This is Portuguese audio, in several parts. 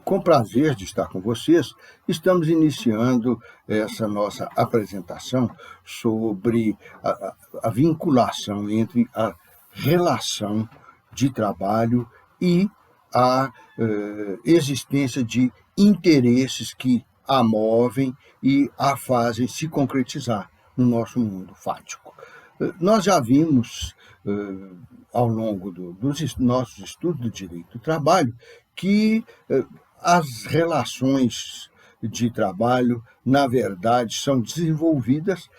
Com prazer de estar com vocês, estamos iniciando essa nossa apresentação sobre a vinculação entre a relação de trabalho e a existência de interesses que a movem e a fazem se concretizar no nosso mundo fático. Nós já vimos, ao longo dos nossos estudos do direito do trabalho, que as relações de trabalho, na verdade, são desenvolvidas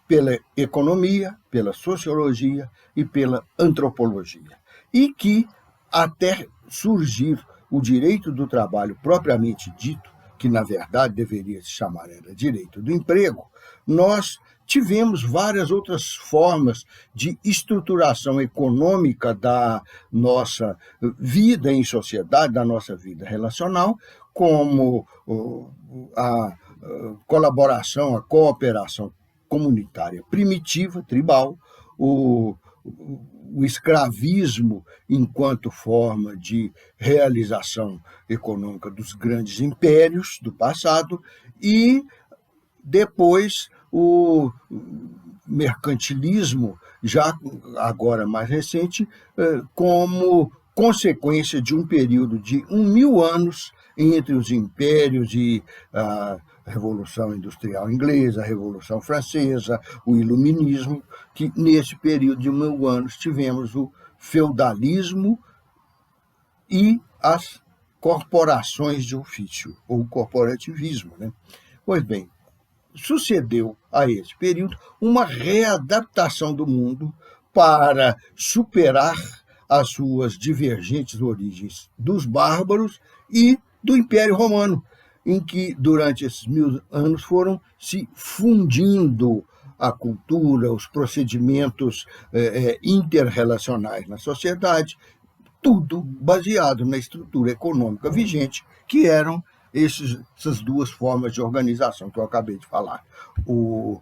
pela economia, pela sociologia e pela antropologia. E que, até surgir o direito do trabalho propriamente dito, que, na verdade, deveria se chamar direito do emprego, nós tivemos várias outras formas de estruturação econômica da nossa vida em sociedade, da nossa vida relacional, como a colaboração, a cooperação comunitária primitiva, tribal, o escravismo enquanto forma de realização econômica dos grandes impérios do passado e, depois, o mercantilismo, já agora mais recente, como consequência de um período de 1000 anos entre os impérios e a Revolução Industrial Inglesa, a Revolução Francesa, o Iluminismo, que nesse período de 1000 anos tivemos o feudalismo e as corporações de ofício, ou corporativismo, né? Pois bem, sucedeu a esse período uma readaptação do mundo para superar as suas divergentes origens dos bárbaros e do Império Romano, em que, durante esses 1000 anos, foram se fundindo a cultura, os procedimentos interrelacionais na sociedade, tudo baseado na estrutura econômica vigente, que eram essas duas formas de organização que eu acabei de falar. O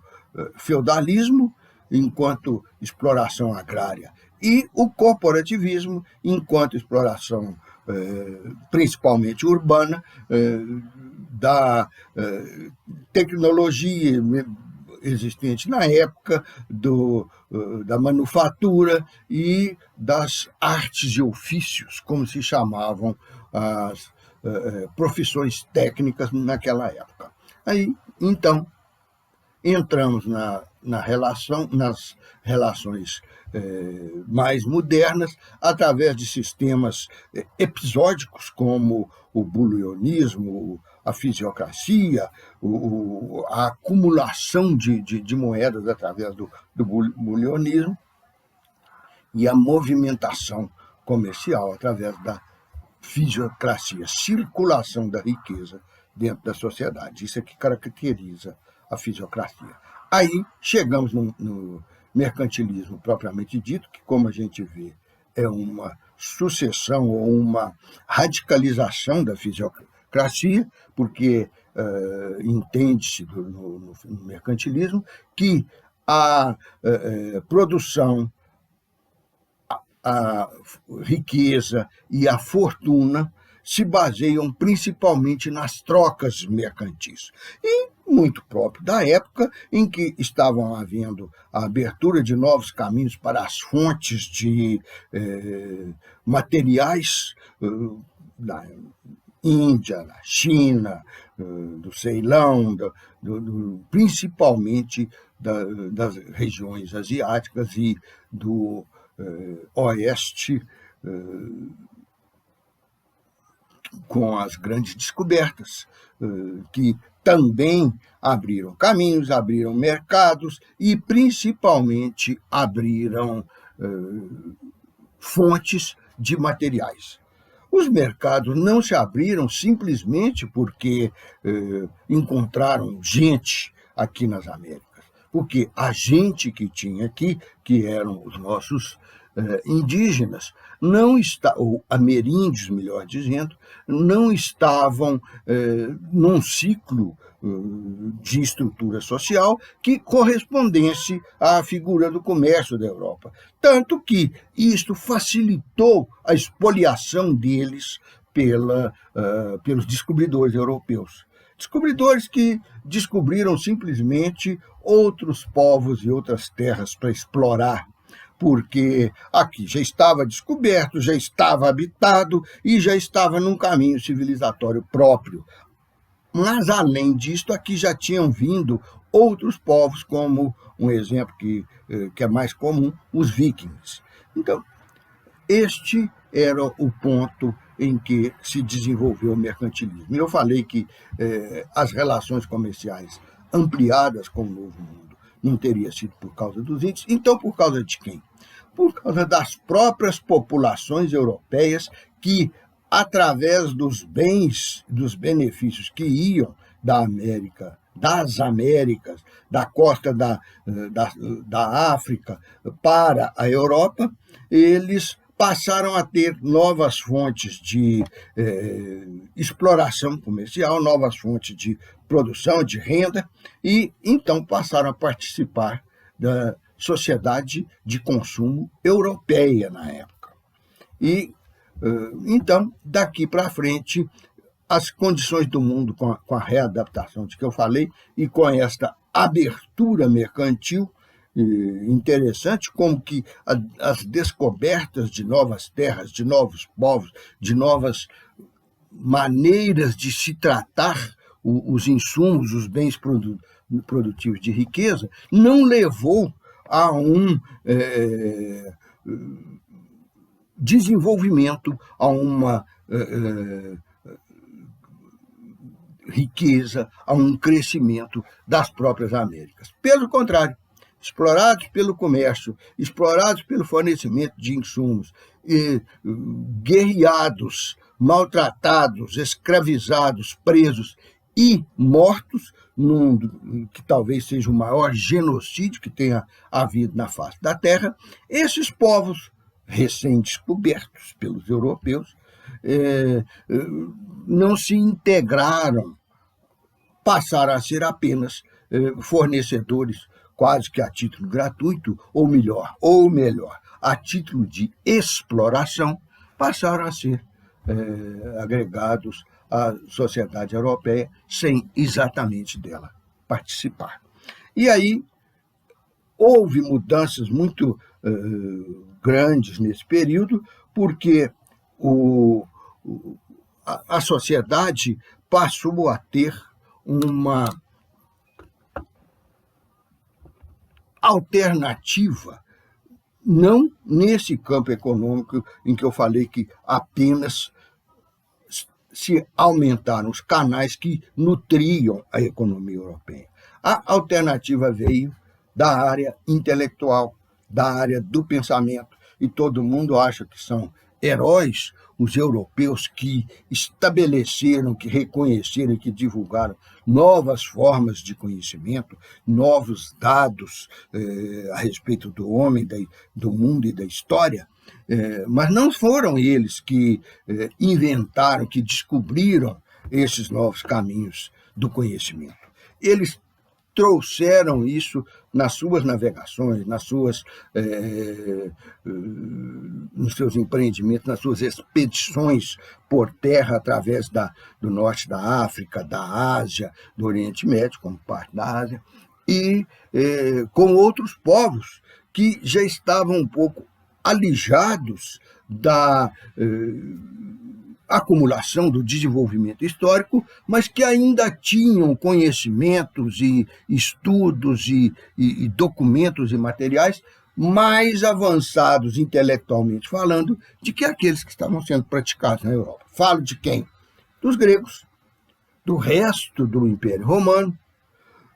feudalismo, enquanto exploração agrária, e o corporativismo, enquanto exploração principalmente urbana, da tecnologia existente na época, da manufatura e das artes e ofícios, como se chamavam as profissões técnicas naquela época. Aí, então, entramos nas relações mais modernas, através de sistemas episódicos, como o bulionismo, a fisiocracia, a acumulação de moedas através do bulionismo e a movimentação comercial através da fisiocracia, circulação da riqueza dentro da sociedade. Isso é que caracteriza a fisiocracia. Aí chegamos no mercantilismo propriamente dito, que, como a gente vê, é uma sucessão ou uma radicalização da fisiocracia, porque entende-se no mercantilismo que a produção, a riqueza e a fortuna se baseiam principalmente nas trocas mercantis. E muito próprio da época em que estavam havendo a abertura de novos caminhos para as fontes de materiais na Índia, na China, do Ceilão, principalmente das regiões asiáticas e do Oeste, com as grandes descobertas, que também abriram caminhos, abriram mercados e, principalmente, abriram fontes de materiais. Os mercados não se abriram simplesmente porque encontraram gente aqui nas Américas, porque a gente que tinha aqui, que eram os nossos indígenas, ou ameríndios, melhor dizendo, não estavam num ciclo de estrutura social que correspondesse à figura do comércio da Europa. Tanto que isto facilitou a expoliação deles pelos descobridores europeus. Descobridores que descobriram simplesmente outros povos e outras terras para explorar, porque aqui já estava descoberto, já estava habitado e já estava num caminho civilizatório próprio. Mas, além disto, aqui já tinham vindo outros povos, como um exemplo que é mais comum, os vikings. Então, este era o ponto em que se desenvolveu o mercantilismo. Eu falei que as relações comerciais ampliadas com o Novo Mundo não teria sido por causa dos índios. Então, por causa de quem? Por causa das próprias populações europeias que, através dos bens, dos benefícios que iam da América, das Américas, da costa da África para a Europa, eles passaram a ter novas fontes de exploração comercial, novas fontes de produção, de renda, e então passaram a participar da sociedade de consumo europeia na época. E, então, daqui para frente, as condições do mundo, com a readaptação de que eu falei, e com esta abertura mercantil, interessante, como que as descobertas de novas terras, de novos povos, de novas maneiras de se tratar os insumos, os bens produtivos de riqueza, não levou a um desenvolvimento, a uma riqueza, a um crescimento das próprias Américas. Pelo contrário, explorados pelo comércio, explorados pelo fornecimento de insumos, guerreados, maltratados, escravizados, presos e mortos, que talvez seja o maior genocídio que tenha havido na face da Terra, esses povos recém-descobertos pelos europeus não se integraram, passaram a ser apenas fornecedores quase que a título gratuito, ou melhor, a título de exploração, passaram a ser agregados à sociedade europeia sem exatamente dela participar. E aí houve mudanças muito grandes nesse período, porque a sociedade passou a ter uma alternativa, não nesse campo econômico em que eu falei que apenas se aumentaram os canais que nutriam a economia europeia. A alternativa veio da área intelectual, da área do pensamento, e todo mundo acha que são heróis os europeus que estabeleceram, que reconheceram e que divulgaram novas formas de conhecimento, novos dados a respeito do homem, do mundo e da história, mas não foram eles que inventaram, que descobriram esses novos caminhos do conhecimento. Eles trouxeram isso nas suas navegações, nos seus empreendimentos, nas suas expedições por terra através do norte da África, da Ásia, do Oriente Médio, como parte da Ásia, e com outros povos que já estavam um pouco alijados da acumulação do desenvolvimento histórico, mas que ainda tinham conhecimentos e estudos e documentos e materiais mais avançados intelectualmente falando do que aqueles que estavam sendo praticados na Europa. Falo de quem? Dos gregos, do resto do Império Romano,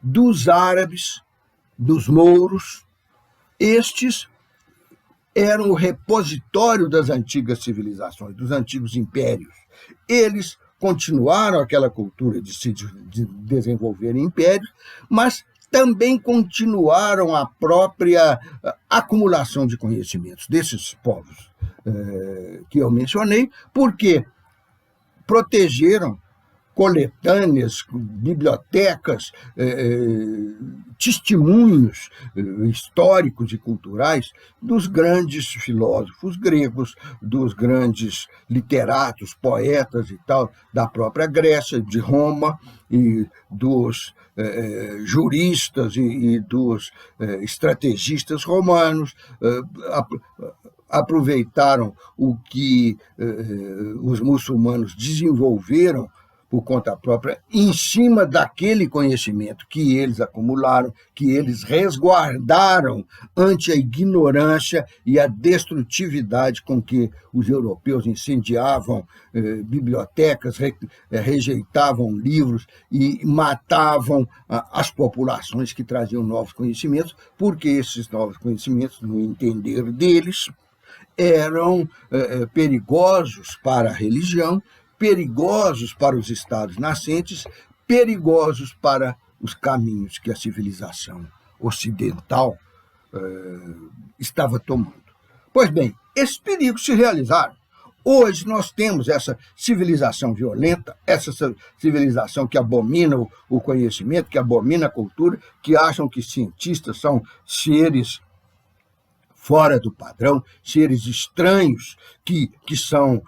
dos árabes, dos mouros. Estes eram o repositório das antigas civilizações, dos antigos impérios. Eles continuaram aquela cultura de se desenvolver em impérios, mas também continuaram a própria acumulação de conhecimentos desses povos que eu mencionei, porque protegeram coletâneas, bibliotecas, testemunhos históricos e culturais dos grandes filósofos gregos, dos grandes literatos, poetas e tal, da própria Grécia, de Roma, e dos juristas e dos estrategistas romanos. Aproveitaram o que os muçulmanos desenvolveram por conta própria, em cima daquele conhecimento que eles acumularam, que eles resguardaram ante a ignorância e a destrutividade com que os europeus incendiavam bibliotecas, rejeitavam livros e matavam as populações que traziam novos conhecimentos, porque esses novos conhecimentos, no entender deles, eram perigosos para a religião, perigosos para os estados nascentes, perigosos para os caminhos que a civilização ocidental estava tomando. Pois bem, esses perigos se realizaram. Hoje nós temos essa civilização violenta, essa civilização que abomina o conhecimento, que abomina a cultura, que acham que cientistas são seres fora do padrão, seres estranhos que são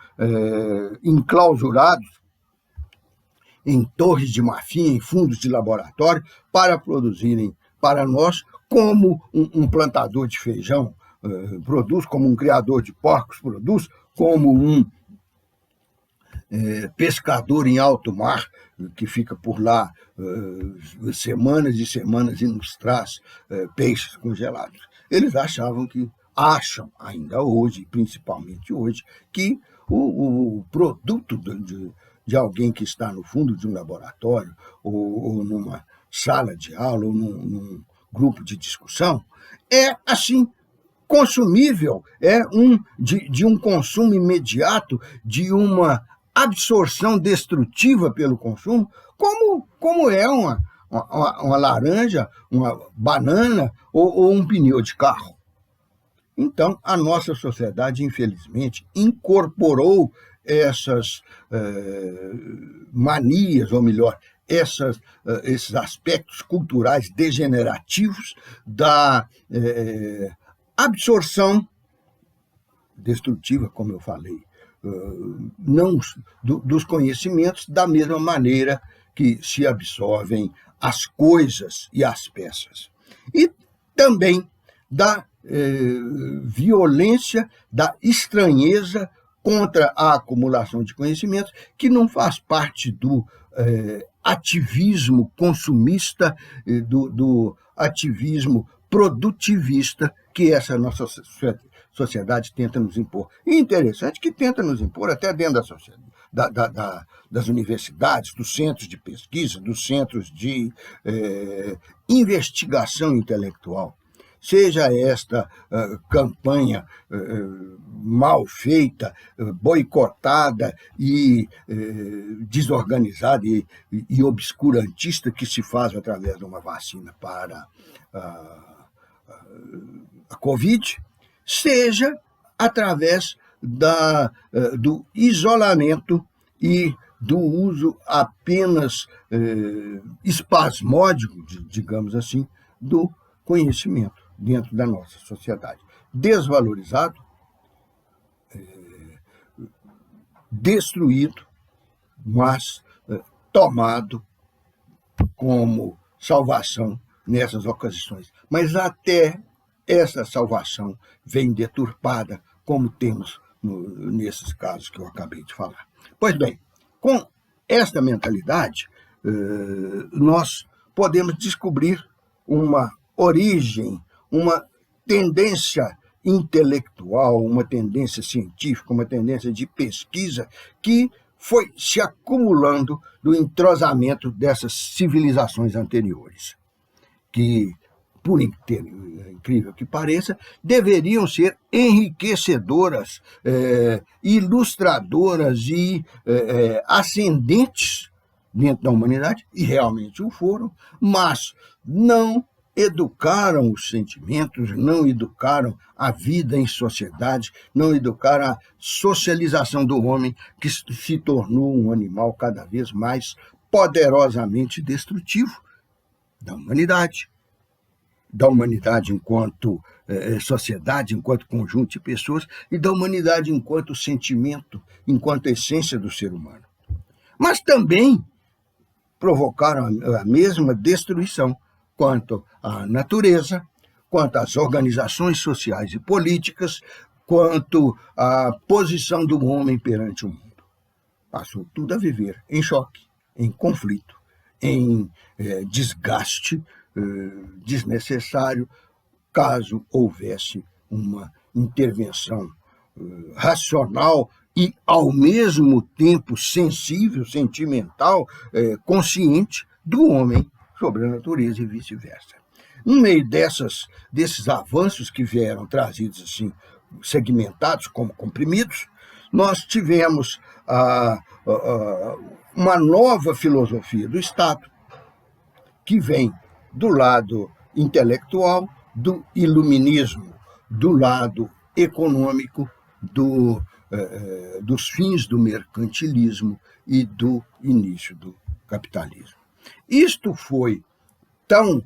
enclausurados em torres de marfim, em fundos de laboratório, para produzirem para nós, como um plantador de feijão produz, como um criador de porcos produz, como um pescador em alto mar, que fica por lá semanas e semanas e nos traz peixes congelados. Eles acham ainda hoje, principalmente hoje, que o produto de alguém que está no fundo de um laboratório, ou numa sala de aula, ou num grupo de discussão, é assim, consumível, de um consumo imediato, de uma absorção destrutiva pelo consumo, como é uma laranja, uma banana ou um pneu de carro. Então, a nossa sociedade, infelizmente, incorporou essas manias, ou melhor, esses aspectos culturais degenerativos da absorção destrutiva, como eu falei, não dos conhecimentos da mesma maneira que se absorvem as coisas e as peças. E também da violência, da estranheza contra a acumulação de conhecimentos, que não faz parte do ativismo consumista, do ativismo produtivista que essa nossa sociedade tenta nos impor. E interessante que tenta nos impor até dentro da sociedade, das universidades, dos centros de pesquisa, dos centros de investigação intelectual. Seja esta campanha mal feita, boicotada e desorganizada e obscurantista que se faz através de uma vacina para a Covid, seja através do isolamento e do uso apenas espasmódico, digamos assim, do conhecimento dentro da nossa sociedade. Desvalorizado, destruído, mas tomado como salvação nessas ocasiões. Mas até essa salvação vem deturpada, como temos nesses casos que eu acabei de falar. Pois bem, com esta mentalidade, nós podemos descobrir uma origem, uma tendência intelectual, uma tendência científica, uma tendência de pesquisa que foi se acumulando do entrosamento dessas civilizações anteriores, que, por incrível que pareça, deveriam ser enriquecedoras, ilustradoras e ascendentes dentro da humanidade, e realmente o foram, mas não educaram os sentimentos, não educaram a vida em sociedade, não educaram a socialização do homem, que se tornou um animal cada vez mais poderosamente destrutivo da humanidade enquanto sociedade, enquanto conjunto de pessoas, e da humanidade enquanto sentimento, enquanto essência do ser humano. Mas também provocaram a mesma destruição quanto à natureza, quanto às organizações sociais e políticas, quanto à posição do homem perante o mundo. Passou tudo a viver em choque, em conflito, em desgaste desnecessário, caso houvesse uma intervenção racional e, ao mesmo tempo, sensível, sentimental, consciente do homem sobre a natureza e vice-versa. No meio desses avanços que vieram trazidos assim, segmentados como comprimidos, nós tivemos uma nova filosofia do Estado, que vem do lado intelectual, do iluminismo, do lado econômico, dos fins do mercantilismo e do início do capitalismo. Isto foi tão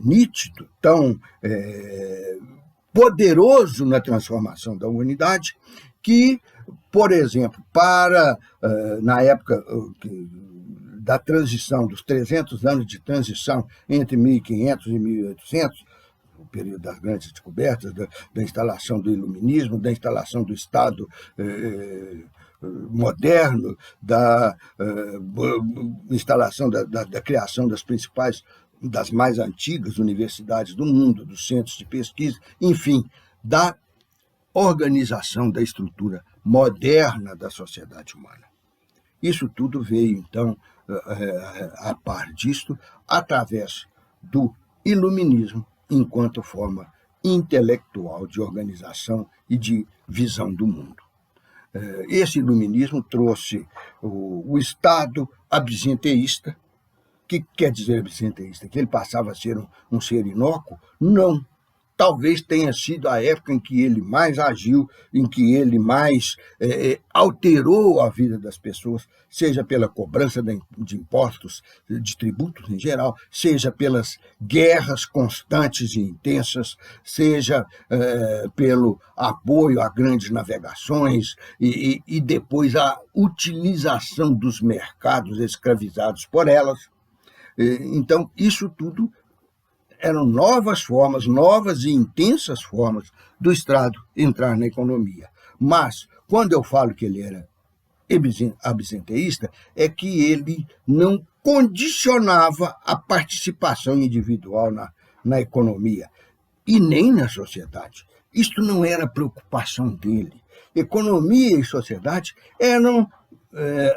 nítido, tão poderoso na transformação da humanidade, que, por exemplo, na época da transição, dos 300 anos de transição entre 1500 e 1800, o período das grandes descobertas, da instalação do iluminismo, da instalação do Estado moderno, da instalação da criação das mais antigas universidades do mundo, dos centros de pesquisa, enfim, da organização da estrutura moderna da sociedade humana. Isso tudo veio, então, a par disto, através do iluminismo, enquanto forma intelectual de organização e de visão do mundo. Esse iluminismo trouxe o Estado absenteísta. O que quer dizer absenteísta? Que ele passava a ser um ser inócuo? Não. Talvez tenha sido a época em que ele mais agiu, em que ele mais alterou a vida das pessoas, seja pela cobrança de impostos, de tributos em geral, seja pelas guerras constantes e intensas, seja pelo apoio a grandes navegações e depois a utilização dos mercados escravizados por elas. Então, isso tudo eram novas formas, novas e intensas formas do Estado entrar na economia. Mas, quando eu falo que ele era absenteísta, é que ele não condicionava a participação individual na economia e nem na sociedade. Isto não era preocupação dele. Economia e sociedade eram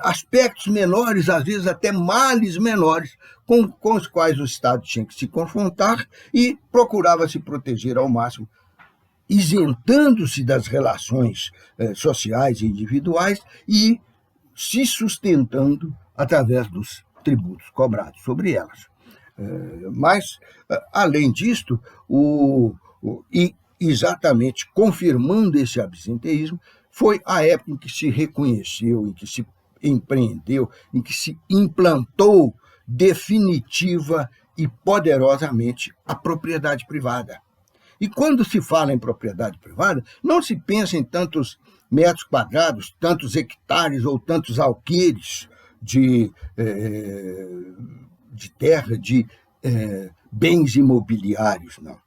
aspectos menores, às vezes até males menores, com os quais o Estado tinha que se confrontar e procurava se proteger ao máximo, isentando-se das relações sociais e individuais e se sustentando através dos tributos cobrados sobre elas. Mas, além disto, e exatamente confirmando esse absenteísmo, foi a época em que se reconheceu, em que se empreendeu, em que se implantou definitiva e poderosamente a propriedade privada. E quando se fala em propriedade privada, não se pensa em tantos metros quadrados, tantos hectares ou tantos alqueires de terra, de bens imobiliários, não.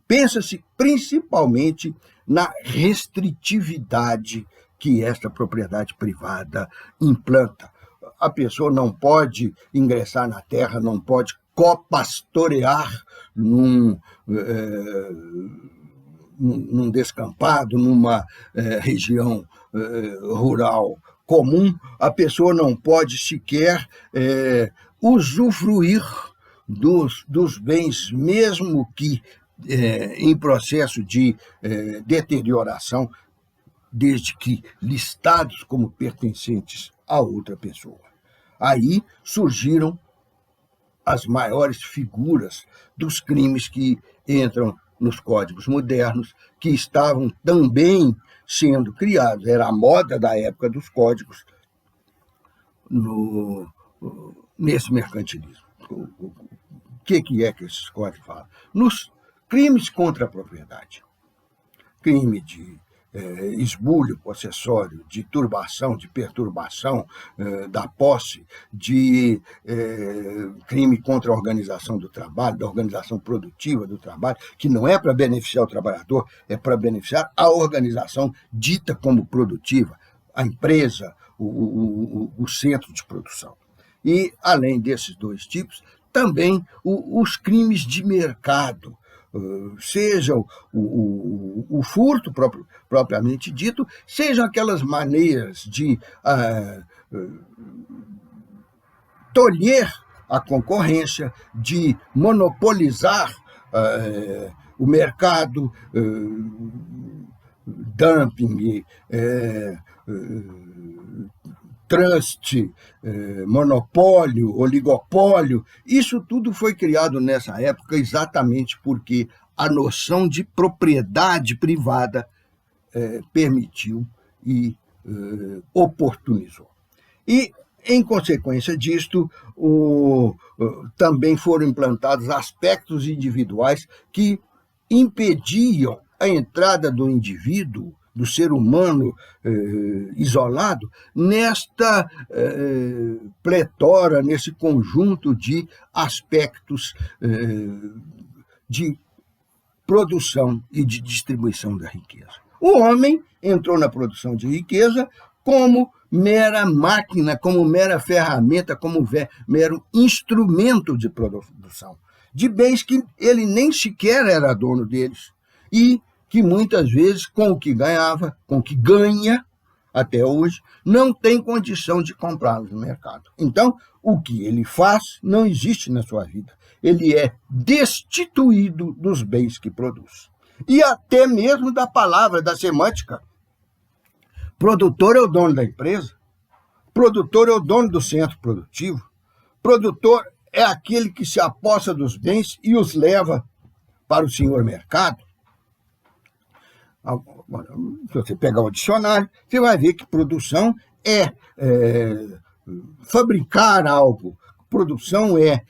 Pensa-se principalmente na restritividade que esta propriedade privada implanta. A pessoa não pode ingressar na terra, não pode copastorear num descampado, numa região rural comum. A pessoa não pode sequer usufruir dos bens, mesmo que em processo de deterioração, desde que listados como pertencentes a outra pessoa. Aí surgiram as maiores figuras dos crimes que entram nos códigos modernos, que estavam também sendo criados. Era a moda da época dos códigos nesse mercantilismo. O que é que esses códigos falam? Nos crimes contra a propriedade, crime de esbulho possessório, de turbação, de perturbação da posse, de crime contra a organização do trabalho, da organização produtiva do trabalho, que não é para beneficiar o trabalhador, é para beneficiar a organização dita como produtiva, a empresa, o centro de produção. E, além desses dois tipos, também os crimes de mercado, seja o furto propriamente dito, sejam aquelas maneiras de tolher a concorrência, de monopolizar o mercado, dumping, trust, monopólio, oligopólio, isso tudo foi criado nessa época exatamente porque a noção de propriedade privada permitiu e oportunizou. E, em consequência disto, também foram implantados aspectos individuais que impediam a entrada do indivíduo, do ser humano isolado, nesta pletora, nesse conjunto de aspectos de produção e de distribuição da riqueza. O homem entrou na produção de riqueza como mera máquina, como mera ferramenta, como mero instrumento de produção, de bens que ele nem sequer era dono deles, e que muitas vezes, com o que ganhava, com o que ganha até hoje, não tem condição de comprá-los no mercado. Então, o que ele faz não existe na sua vida. Ele é destituído dos bens que produz. E até mesmo da palavra, da semântica. Produtor é o dono da empresa, produtor é o dono do centro produtivo, produtor é aquele que se apossa dos bens e os leva para o senhor mercado. Se você pegar o dicionário, você vai ver que produção é fabricar algo, produção é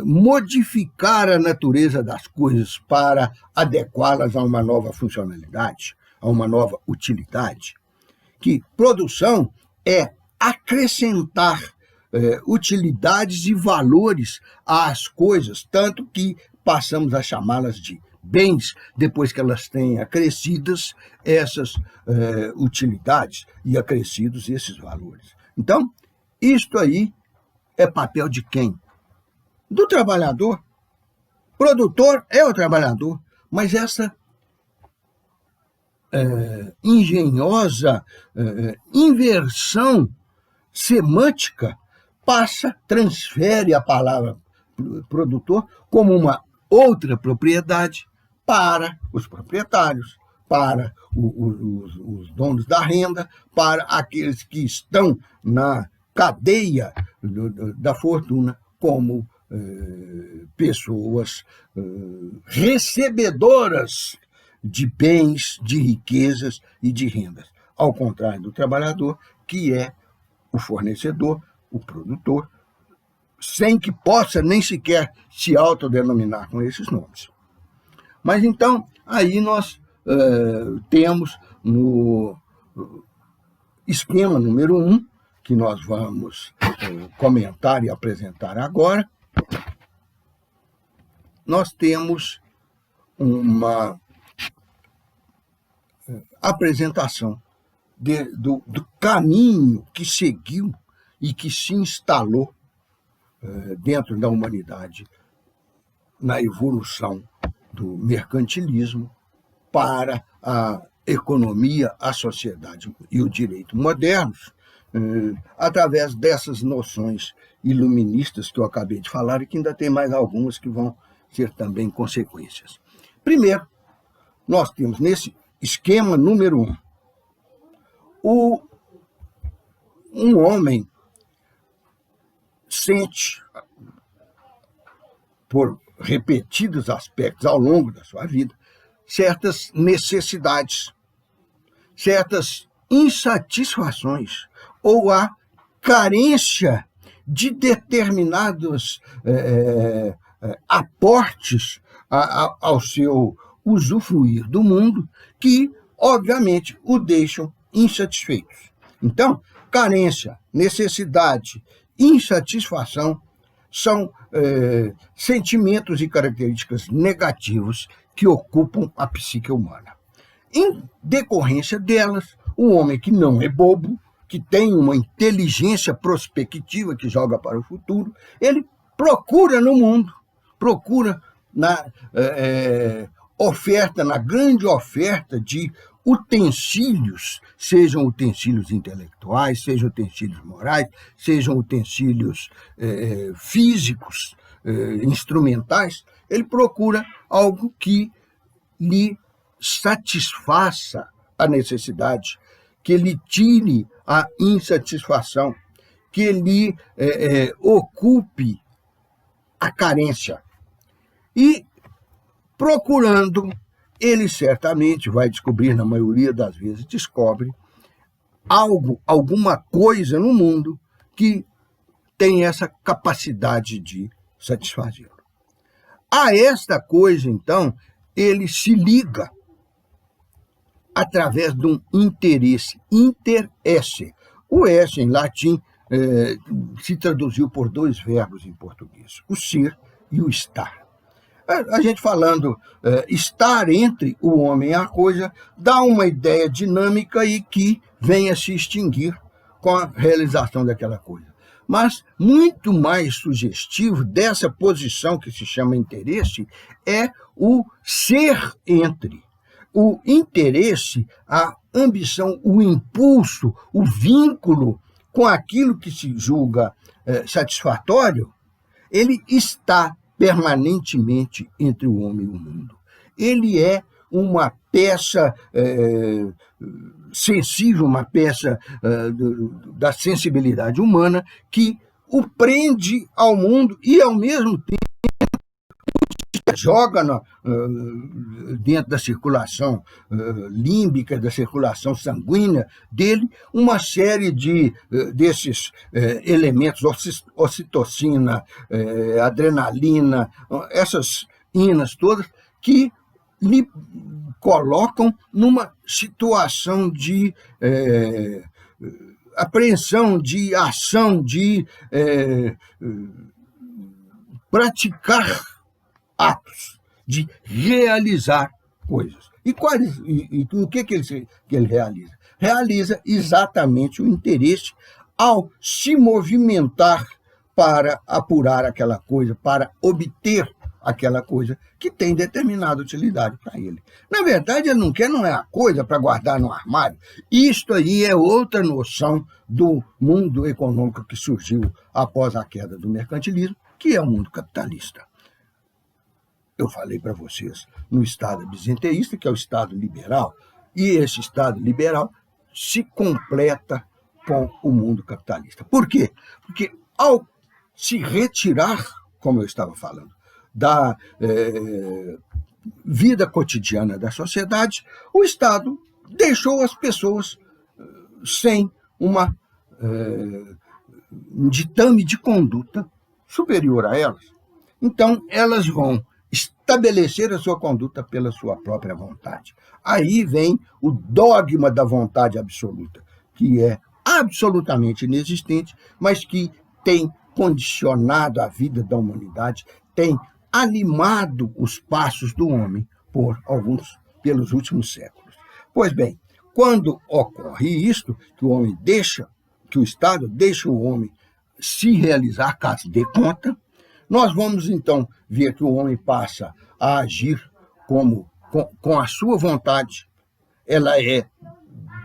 modificar a natureza das coisas para adequá-las a uma nova funcionalidade, a uma nova utilidade. Que produção é acrescentar utilidades e valores às coisas, tanto que passamos a chamá-las de bens, depois que elas têm acrescidas essas utilidades e acrescidos esses valores. Então, isto aí é papel de quem? Do trabalhador. Produtor é o trabalhador, mas essa engenhosa inversão semântica transfere a palavra produtor como uma outra propriedade para os proprietários, para os donos da renda, para aqueles que estão na cadeia da fortuna como pessoas recebedoras de bens, de riquezas e de rendas, ao contrário do trabalhador, que é o fornecedor, o produtor, sem que possa nem sequer se autodenominar com esses nomes. Mas então, aí nós temos no esquema número 1, que nós vamos comentar e apresentar agora, nós temos uma apresentação do caminho que seguiu e que se instalou dentro da humanidade na evolução do mercantilismo para a economia, a sociedade e o direito modernos, através dessas noções iluministas que eu acabei de falar e que ainda tem mais algumas que vão ser também consequências. Primeiro, nós temos nesse esquema número 1, um homem sente por repetidos aspectos ao longo da sua vida, certas necessidades, certas insatisfações ou a carência de determinados aportes ao seu usufruir do mundo que, obviamente, o deixam insatisfeitos. Então, carência, necessidade, insatisfação são sentimentos e características negativos que ocupam a psique humana. Em decorrência delas, o homem que não é bobo, que tem uma inteligência prospectiva que joga para o futuro, ele procura no mundo, procura na oferta, na grande oferta de utensílios, sejam utensílios intelectuais, sejam utensílios morais, sejam utensílios físicos, instrumentais, ele procura algo que lhe satisfaça a necessidade, que lhe tire a insatisfação, que lhe ocupe a carência. E procurando, ele certamente vai descobrir, na maioria das vezes, descobre alguma coisa no mundo que tem essa capacidade de satisfazê-lo. A esta coisa, então, ele se liga através de um interesse, interesse. O esse, em latim, se traduziu por dois verbos em português, o ser e o estar. A gente falando estar entre o homem e a coisa dá uma ideia dinâmica e que vem a se extinguir com a realização daquela coisa. Mas muito mais sugestivo dessa posição que se chama interesse é o ser entre. O interesse, a ambição, o impulso, o vínculo com aquilo que se julga satisfatório, ele está permanentemente entre o homem e o mundo. Ele é uma peça sensível, uma peça da sensibilidade humana que o prende ao mundo e, ao mesmo tempo, joga dentro da circulação límbica, da circulação sanguínea dele, uma série desses elementos, ocitocina, adrenalina, essas inas todas, que lhe colocam numa situação de apreensão, de ação, de praticar atos, de realizar coisas. E o que ele realiza? Realiza exatamente o interesse ao se movimentar para apurar aquela coisa, para obter aquela coisa que tem determinada utilidade para ele. Na verdade, ele não é a coisa para guardar no armário. Isto aí é outra noção do mundo econômico que surgiu após a queda do mercantilismo, que é o mundo capitalista. Eu falei para vocês no Estado bizenteísta, que é o Estado liberal, e esse Estado liberal se completa com o mundo capitalista. Por quê? Porque ao se retirar, como eu estava falando, da vida cotidiana da sociedade, o Estado deixou as pessoas sem um ditame de conduta superior a elas. Então, elas vão estabelecer a sua conduta pela sua própria vontade. Aí vem o dogma da vontade absoluta, que é absolutamente inexistente, mas que tem condicionado a vida da humanidade, tem animado os passos do homem pelos últimos séculos. Pois bem, quando ocorre isto, que o Estado deixa o homem se realizar, caso dê conta, nós vamos, então, ver que o homem passa a agir com a sua vontade. Ela é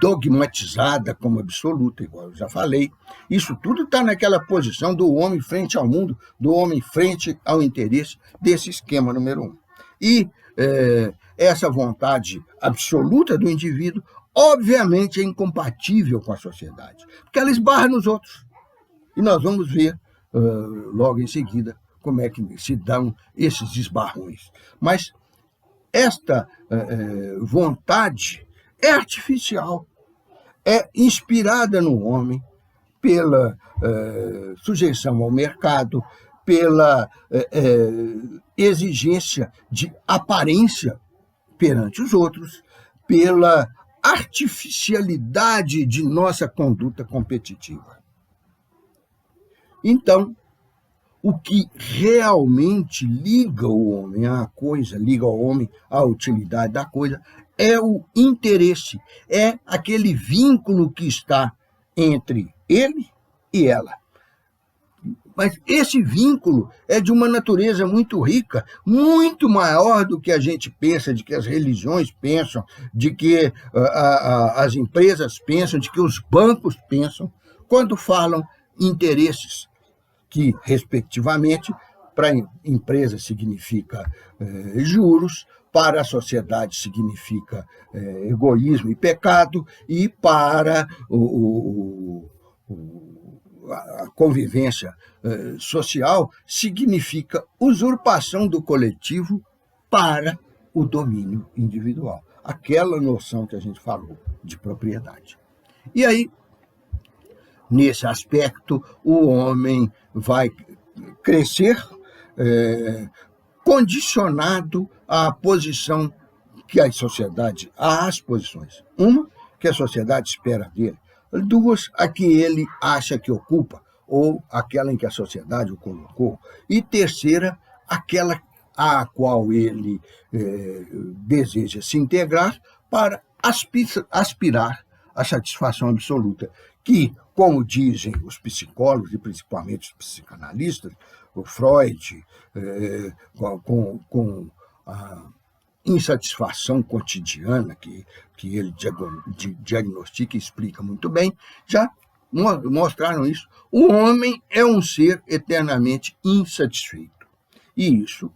dogmatizada como absoluta, igual eu já falei. Isso tudo está naquela posição do homem frente ao mundo, do homem frente ao interesse desse esquema número 1. E essa vontade absoluta do indivíduo, obviamente, é incompatível com a sociedade, porque ela esbarra nos outros. E nós vamos ver, logo em seguida, como é que se dão esses esbarrões. Mas esta vontade é artificial, é inspirada no homem pela sujeição ao mercado, pela exigência de aparência perante os outros, pela artificialidade de nossa conduta competitiva. Então, o que realmente liga o homem à coisa, liga ao homem à utilidade da coisa, é o interesse, é aquele vínculo que está entre ele e ela. Mas esse vínculo é de uma natureza muito rica, muito maior do que a gente pensa, de que as religiões pensam, de que as empresas pensam, de que os bancos pensam, quando falam interesses, que, respectivamente, para a empresa significa juros, para a sociedade significa egoísmo e pecado, e para a convivência social significa usurpação do coletivo para o domínio individual. Aquela noção que a gente falou de propriedade. E aí, nesse aspecto, o homem vai crescer condicionado à posição que a sociedade, às posições. Uma, que a sociedade espera dele. Duas, a que ele acha que ocupa, ou aquela em que a sociedade o colocou. E terceira, aquela à qual ele deseja se integrar para aspirar à satisfação absoluta, que, como dizem os psicólogos, e principalmente os psicanalistas, o Freud, com a insatisfação cotidiana que ele diagnostica e explica muito bem, já mostraram isso. O homem é um ser eternamente insatisfeito. E isso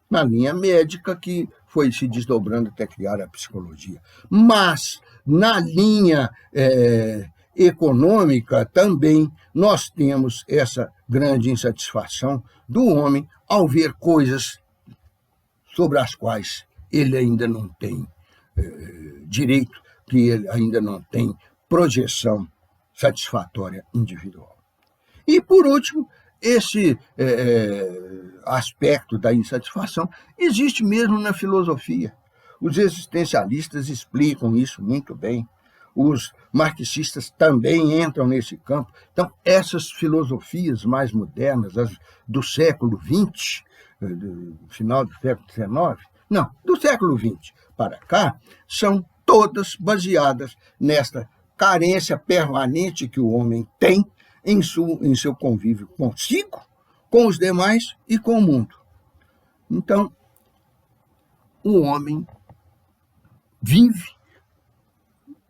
na linha médica, que foi se desdobrando até criar a psicologia. Mas, na linha econômica, também nós temos essa grande insatisfação do homem ao ver coisas sobre as quais ele ainda não tem direito, que ele ainda não tem projeção satisfatória individual. E, por último, esse aspecto da insatisfação existe mesmo na filosofia. Os existencialistas explicam isso muito bem. Os marxistas também entram nesse campo. Então, essas filosofias mais modernas, as do século XX, do final do século XIX, não, do século XX para cá, são todas baseadas nesta carência permanente que o homem tem em seu convívio consigo, com os demais e com o mundo. Então, o homem vive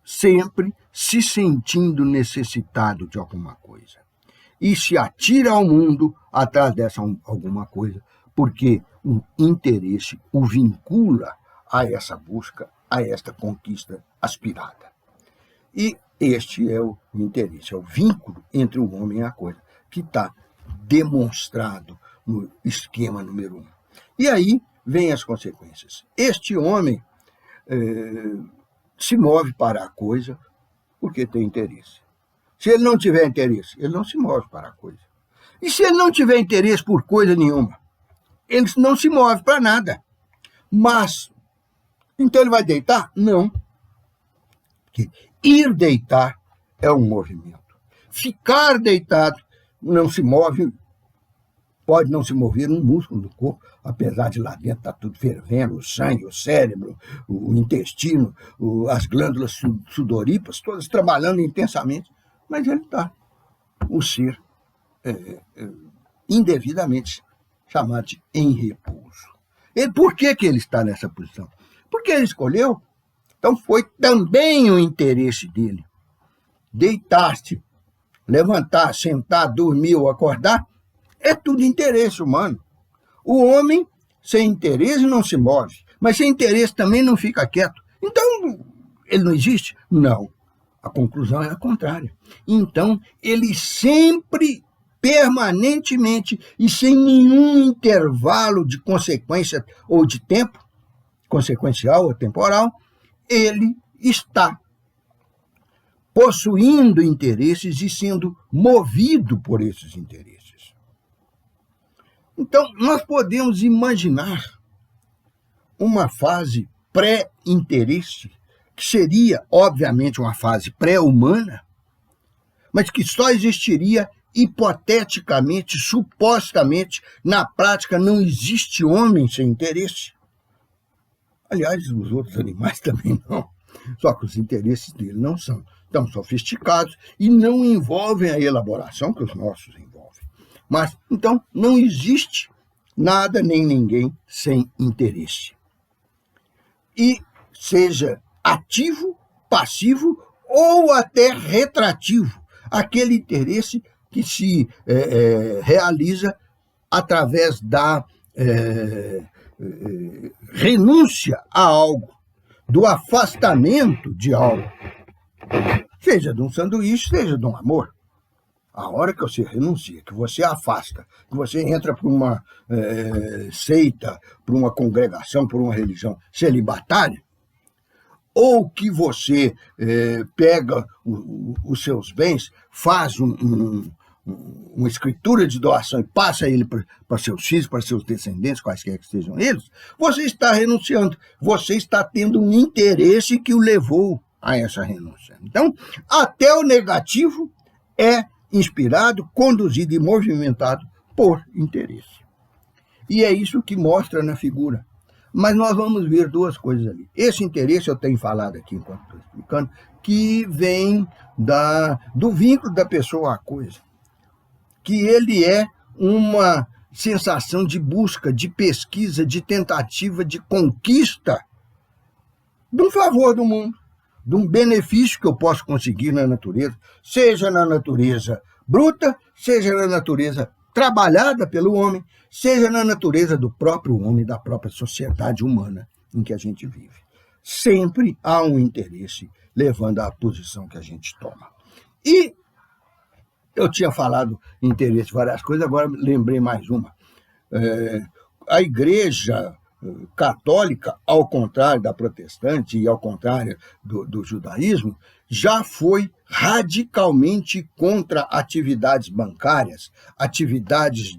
sempre se sentindo necessitado de alguma coisa e se atira ao mundo atrás dessa alguma coisa, porque um interesse o vincula a essa busca, a esta conquista aspirada. E este é o interesse, é o vínculo entre o homem e a coisa, que está demonstrado no esquema número 1. E aí vêm as consequências. Este homem se move para a coisa porque tem interesse. Se ele não tiver interesse, ele não se move para a coisa. E se ele não tiver interesse por coisa nenhuma, ele não se move para nada. Mas, então ele vai deitar? Não. Porque ir deitar é um movimento. Ficar deitado não se move, pode não se mover um músculo do corpo, apesar de lá dentro estar tudo fervendo, o sangue, o cérebro, o intestino, as glândulas sudoríparas, todas trabalhando intensamente, mas ele está, o ser indevidamente chamado de em repouso. E por que ele está nessa posição? Porque ele escolheu. Então foi também o interesse dele. Deitar-se, levantar, sentar, dormir ou acordar, é tudo interesse humano. O homem, sem interesse, não se move. Mas sem interesse também não fica quieto. Então, ele não existe? Não. A conclusão é a contrária. Então, ele sempre permanentemente e sem nenhum intervalo de consequência ou de tempo, consequencial ou temporal, ele está possuindo interesses e sendo movido por esses interesses. Então, nós podemos imaginar uma fase pré-interesse, que seria, obviamente, uma fase pré-humana, mas que só existiria hipoteticamente, supostamente. Na prática, não existe homem sem interesse. Aliás, os outros animais também não. Só que os interesses dele não são tão sofisticados e não envolvem a elaboração que os nossos envolvem. Mas, então, não existe nada nem ninguém sem interesse. E seja ativo, passivo ou até retrativo, aquele interesse que se realiza através da renúncia a algo, do afastamento de algo, seja de um sanduíche, seja de um amor. A hora que você renuncia, que você afasta, que você entra para uma seita, para uma congregação, para uma religião celibatária, ou que você pega os seus bens, faz uma escritura de doação e passa ele para seus filhos, para seus descendentes, quaisquer que sejam eles, você está renunciando, você está tendo um interesse que o levou a essa renúncia. Então, até o negativo é inspirado, conduzido e movimentado por interesse. E é isso que mostra na figura. Mas nós vamos ver duas coisas ali. Esse interesse, eu tenho falado aqui enquanto estou explicando, que vem do vínculo da pessoa à coisa. Que ele é uma sensação de busca, de pesquisa, de tentativa, de conquista de um favor do mundo, de um benefício que eu posso conseguir na natureza, seja na natureza bruta, seja na natureza trabalhada pelo homem, seja na natureza do próprio homem, da própria sociedade humana em que a gente vive. Sempre há um interesse levando à posição que a gente toma. E eu tinha falado interesse em várias coisas, agora lembrei mais uma. A Igreja católica, ao contrário da protestante e ao contrário do judaísmo, já foi radicalmente contra atividades bancárias, atividades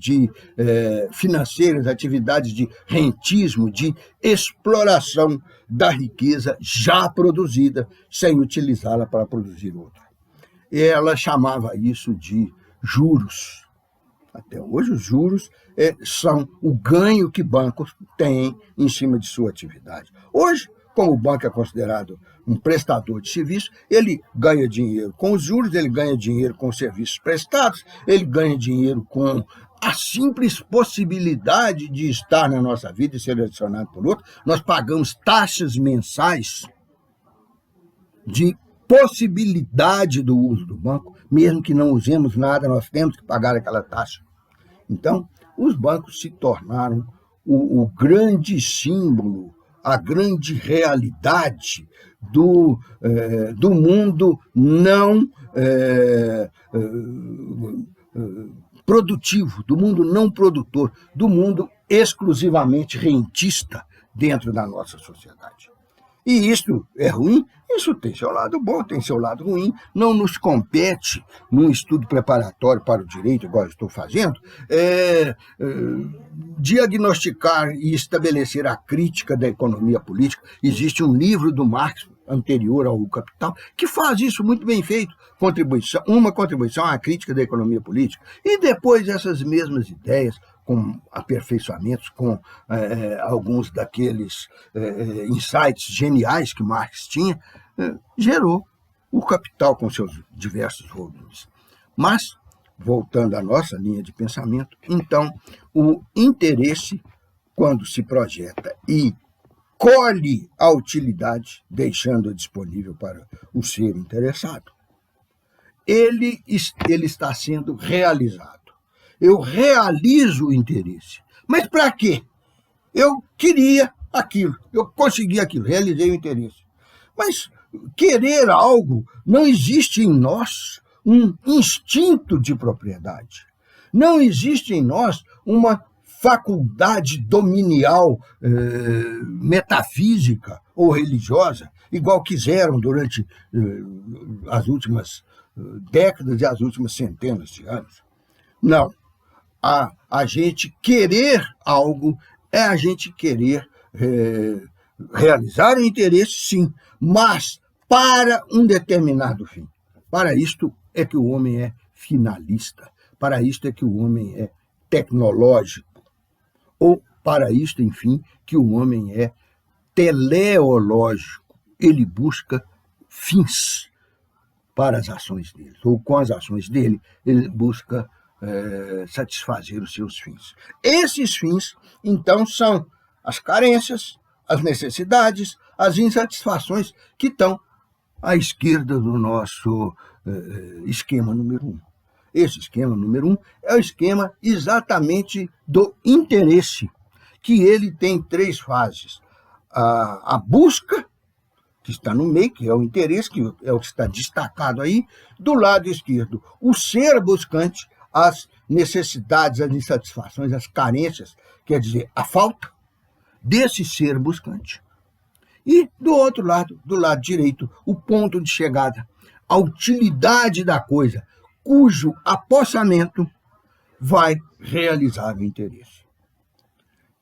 financeiras, atividades de rentismo, de exploração da riqueza já produzida, sem utilizá-la para produzir outra. Ela chamava isso de juros. Até hoje, os juros são o ganho que bancos têm em cima de sua atividade. Hoje, como o banco é considerado um prestador de serviço, ele ganha dinheiro com os juros, ele ganha dinheiro com os serviços prestados, ele ganha dinheiro com a simples possibilidade de estar na nossa vida e ser adicionado por outro. Nós pagamos taxas mensais de possibilidade do uso do banco, mesmo que não usemos nada, nós temos que pagar aquela taxa. Então, os bancos se tornaram o grande símbolo, a grande realidade do mundo não produtivo, do mundo não produtor, do mundo exclusivamente rentista dentro da nossa sociedade. E isso é ruim? Isso tem seu lado bom, tem seu lado ruim. Não nos compete, num estudo preparatório para o direito, igual eu estou fazendo, diagnosticar e estabelecer a crítica da economia política. Existe um livro do Marx, anterior ao Capital, que faz isso muito bem feito. Uma contribuição à crítica da economia política. E depois essas mesmas ideias, com aperfeiçoamentos, com alguns daqueles insights geniais que Marx tinha, gerou o Capital com seus diversos volumes. Mas, voltando à nossa linha de pensamento, então, o interesse, quando se projeta e colhe a utilidade, deixando-a disponível para o ser interessado, ele está sendo realizado. Eu realizo o interesse. Mas para quê? Eu queria aquilo, eu consegui aquilo, realizei o interesse. Mas querer algo, não existe em nós um instinto de propriedade. Não existe em nós uma faculdade dominial metafísica ou religiosa, igual quiseram durante as últimas décadas e as últimas centenas de anos. Não. A gente querer algo é a gente querer realizar o interesse, sim, mas para um determinado fim. Para isto é que o homem é finalista, para isto é que o homem é tecnológico, ou para isto, enfim, que o homem é teleológico. Ele busca fins para as ações dele, ou com as ações dele, ele busca satisfazer os seus fins. Esses fins, então, são as carências, as necessidades, as insatisfações que estão à esquerda do nosso esquema número 1. Esse esquema número 1 é o esquema exatamente do interesse, que ele tem 3 fases. A busca, que está no meio, que é o interesse, que é o que está destacado aí, do lado esquerdo, o ser buscante, as necessidades, as insatisfações, as carências, quer dizer, a falta desse ser buscante. E, do outro lado, do lado direito, o ponto de chegada, a utilidade da coisa, cujo apossamento vai realizar o interesse.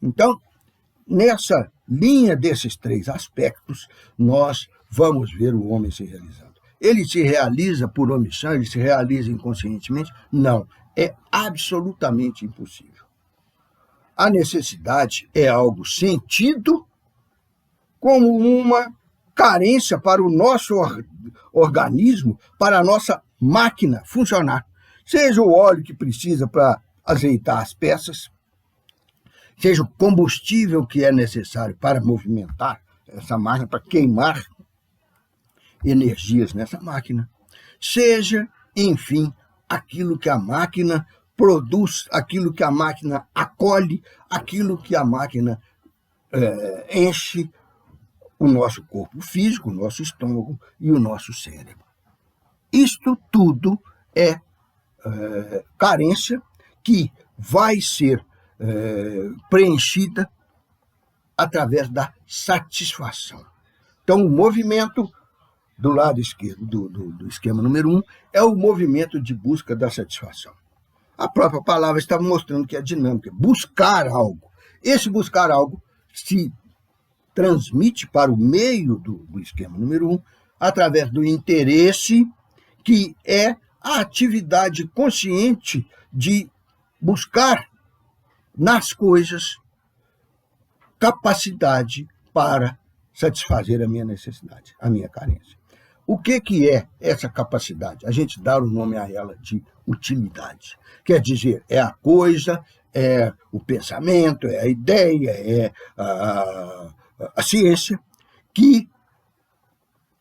Então, nessa linha desses 3 aspectos, nós vamos ver o homem se realizando. Ele se realiza por omissão, ele se realiza inconscientemente? Não, é absolutamente impossível. A necessidade é algo sentido como uma carência para o nosso organismo, para a nossa máquina funcionar. Seja o óleo que precisa para azeitar as peças, seja o combustível que é necessário para movimentar essa máquina, para queimar energias nessa máquina, seja, enfim, aquilo que a máquina produz, aquilo que a máquina acolhe, aquilo que a máquina enche o nosso corpo físico, o nosso estômago e o nosso cérebro. Isto tudo é carência que vai ser preenchida através da satisfação. Então, o movimento do lado esquerdo do esquema número 1 é o movimento de busca da satisfação. A própria palavra está mostrando que é dinâmica, buscar algo. Esse buscar algo se transmite para o meio do esquema número 1 através do interesse, que é a atividade consciente de buscar nas coisas capacidade para satisfazer a minha necessidade, a minha carência. O que é essa capacidade? A gente dá o nome a ela de utilidade. Quer dizer, é a coisa, é o pensamento, é a ideia, é a ciência que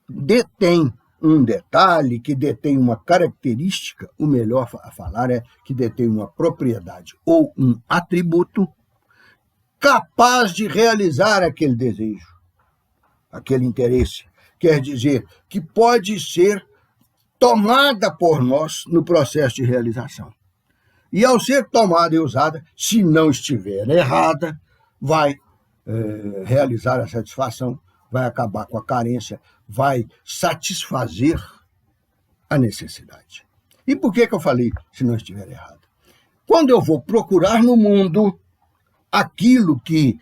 detém um detalhe, que detém uma característica, o melhor a falar é que detém uma propriedade ou um atributo capaz de realizar aquele desejo, aquele interesse. Quer dizer, que pode ser tomada por nós no processo de realização. E ao ser tomada e usada, se não estiver errada, vai realizar a satisfação, vai acabar com a carência, vai satisfazer a necessidade. E por que eu falei se não estiver errada? Quando eu vou procurar no mundo aquilo que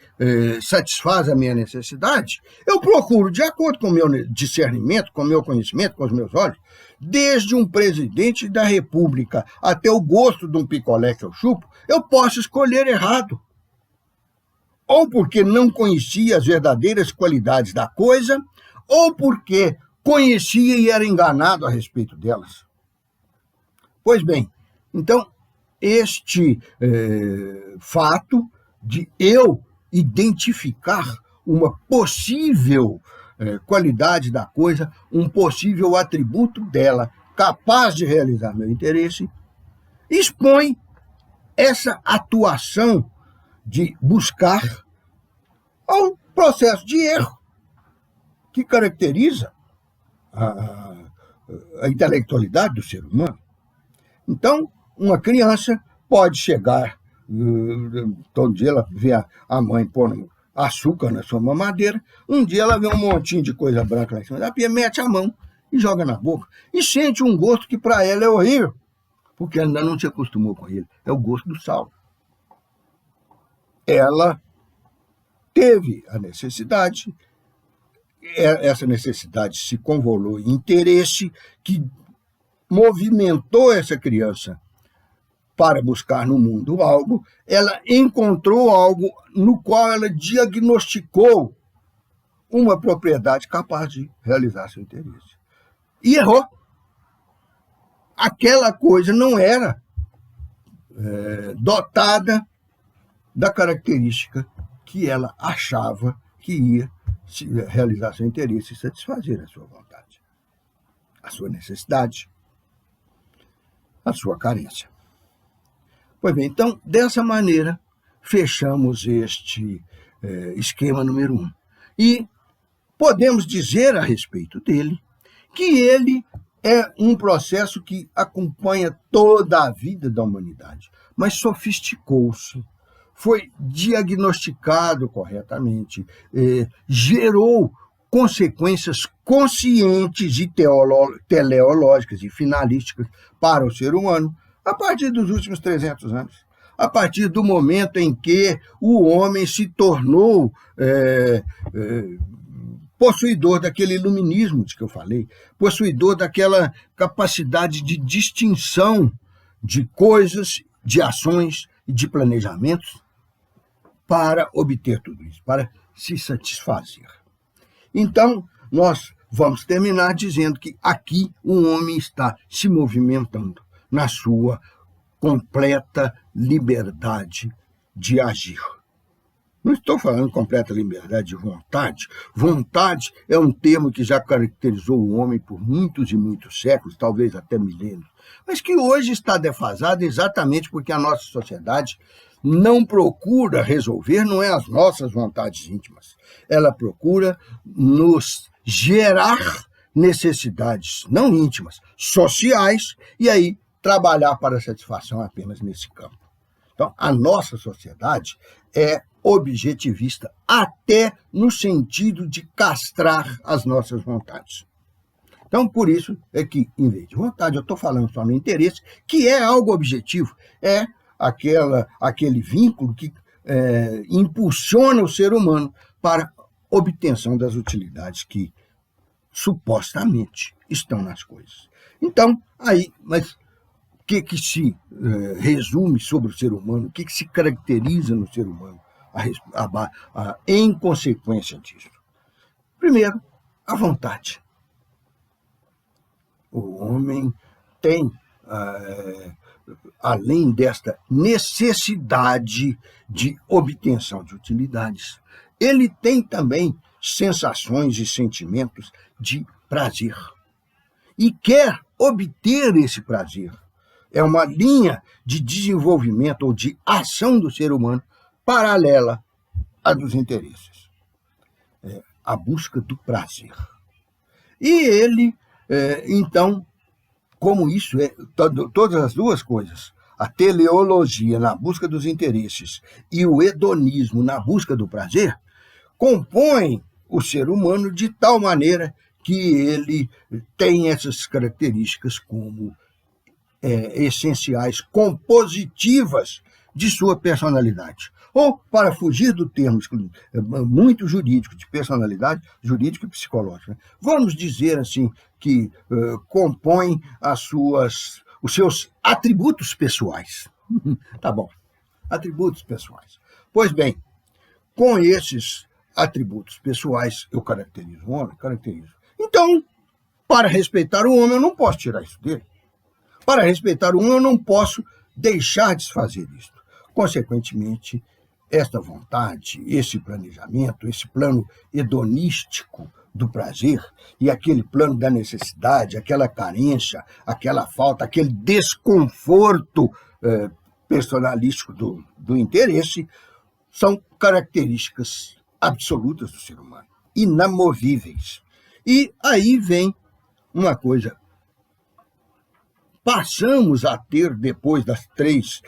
satisfaz a minha necessidade, eu procuro, de acordo com o meu discernimento, com o meu conhecimento, com os meus olhos, desde um presidente da República até o gosto de um picolé que eu chupo, eu posso escolher errado. Ou porque não conhecia as verdadeiras qualidades da coisa, ou porque conhecia e era enganado a respeito delas. Pois bem, então, este fato de eu identificar uma possível qualidade da coisa, um possível atributo dela, capaz de realizar meu interesse, expõe essa atuação de buscar a um processo de erro que caracteriza a intelectualidade do ser humano. Então, uma criança pode chegar, todo dia ela vê a mãe pondo açúcar na sua mamadeira, um dia ela vê um montinho de coisa branca lá em cima da pia, mete a mão e joga na boca, e sente um gosto que para ela é horrível, porque ela ainda não se acostumou com ele, é o gosto do sal. Ela teve a necessidade, essa necessidade se convolou em interesse que movimentou essa criança para buscar no mundo algo, ela encontrou algo no qual ela diagnosticou uma propriedade capaz de realizar seu interesse. E errou. Aquela coisa não era dotada da característica que ela achava que ia realizar seu interesse e satisfazer a sua vontade, a sua necessidade, a sua carência. Pois bem, então, dessa maneira, fechamos este esquema número 1. E podemos dizer a respeito dele que ele é um processo que acompanha toda a vida da humanidade, mas sofisticou-se, foi diagnosticado corretamente, gerou consequências conscientes e teleológicas e finalísticas para o ser humano a partir dos últimos 300 anos, a partir do momento em que o homem se tornou possuidor daquele iluminismo de que eu falei, possuidor daquela capacidade de distinção de coisas, de ações e de planejamentos para obter tudo isso, para se satisfazer. Então, nós vamos terminar dizendo que aqui o homem está se movimentando na sua completa liberdade de agir. Não estou falando de completa liberdade de vontade. Vontade é um termo que já caracterizou o homem por muitos e muitos séculos, talvez até milênios, mas que hoje está defasado exatamente porque a nossa sociedade não procura resolver, não é as nossas vontades íntimas. Ela procura nos gerar necessidades não íntimas, sociais, e aí trabalhar para a satisfação apenas nesse campo. Então, a nossa sociedade é objetivista, até no sentido de castrar as nossas vontades. Então, por isso é que, em vez de vontade, eu estou falando só no interesse, que é algo objetivo, é aquele vínculo que impulsiona o ser humano para a obtenção das utilidades que supostamente estão nas coisas. Então, mas o que se resume sobre o ser humano, o que se caracteriza no ser humano em consequência disso? Primeiro, a vontade. O homem tem, além desta necessidade de obtenção de utilidades, ele tem também sensações e sentimentos de prazer. E quer obter esse prazer. É uma linha de desenvolvimento ou de ação do ser humano paralela à dos interesses. A busca do prazer. E ele, então, como isso é todas as duas coisas, a teleologia na busca dos interesses e o hedonismo na busca do prazer, compõem o ser humano de tal maneira que ele tem essas características como essenciais, compositivas de sua personalidade. Ou, para fugir do termo muito jurídico de personalidade, jurídico e psicológico, vamos dizer assim, que compõem os seus atributos pessoais. Tá bom, atributos pessoais. Pois bem, com esses atributos pessoais, eu caracterizo o homem? Caracterizo. Então, para respeitar o homem, eu não posso tirar isso dele. Para respeitar o homem, eu não posso deixar de se fazer isso. Consequentemente, esta vontade, esse planejamento, esse plano hedonístico do prazer e aquele plano da necessidade, aquela carência, aquela falta, aquele desconforto personalístico do interesse, são características absolutas do ser humano, inamovíveis. E aí vem uma coisa passamos a ter, depois das três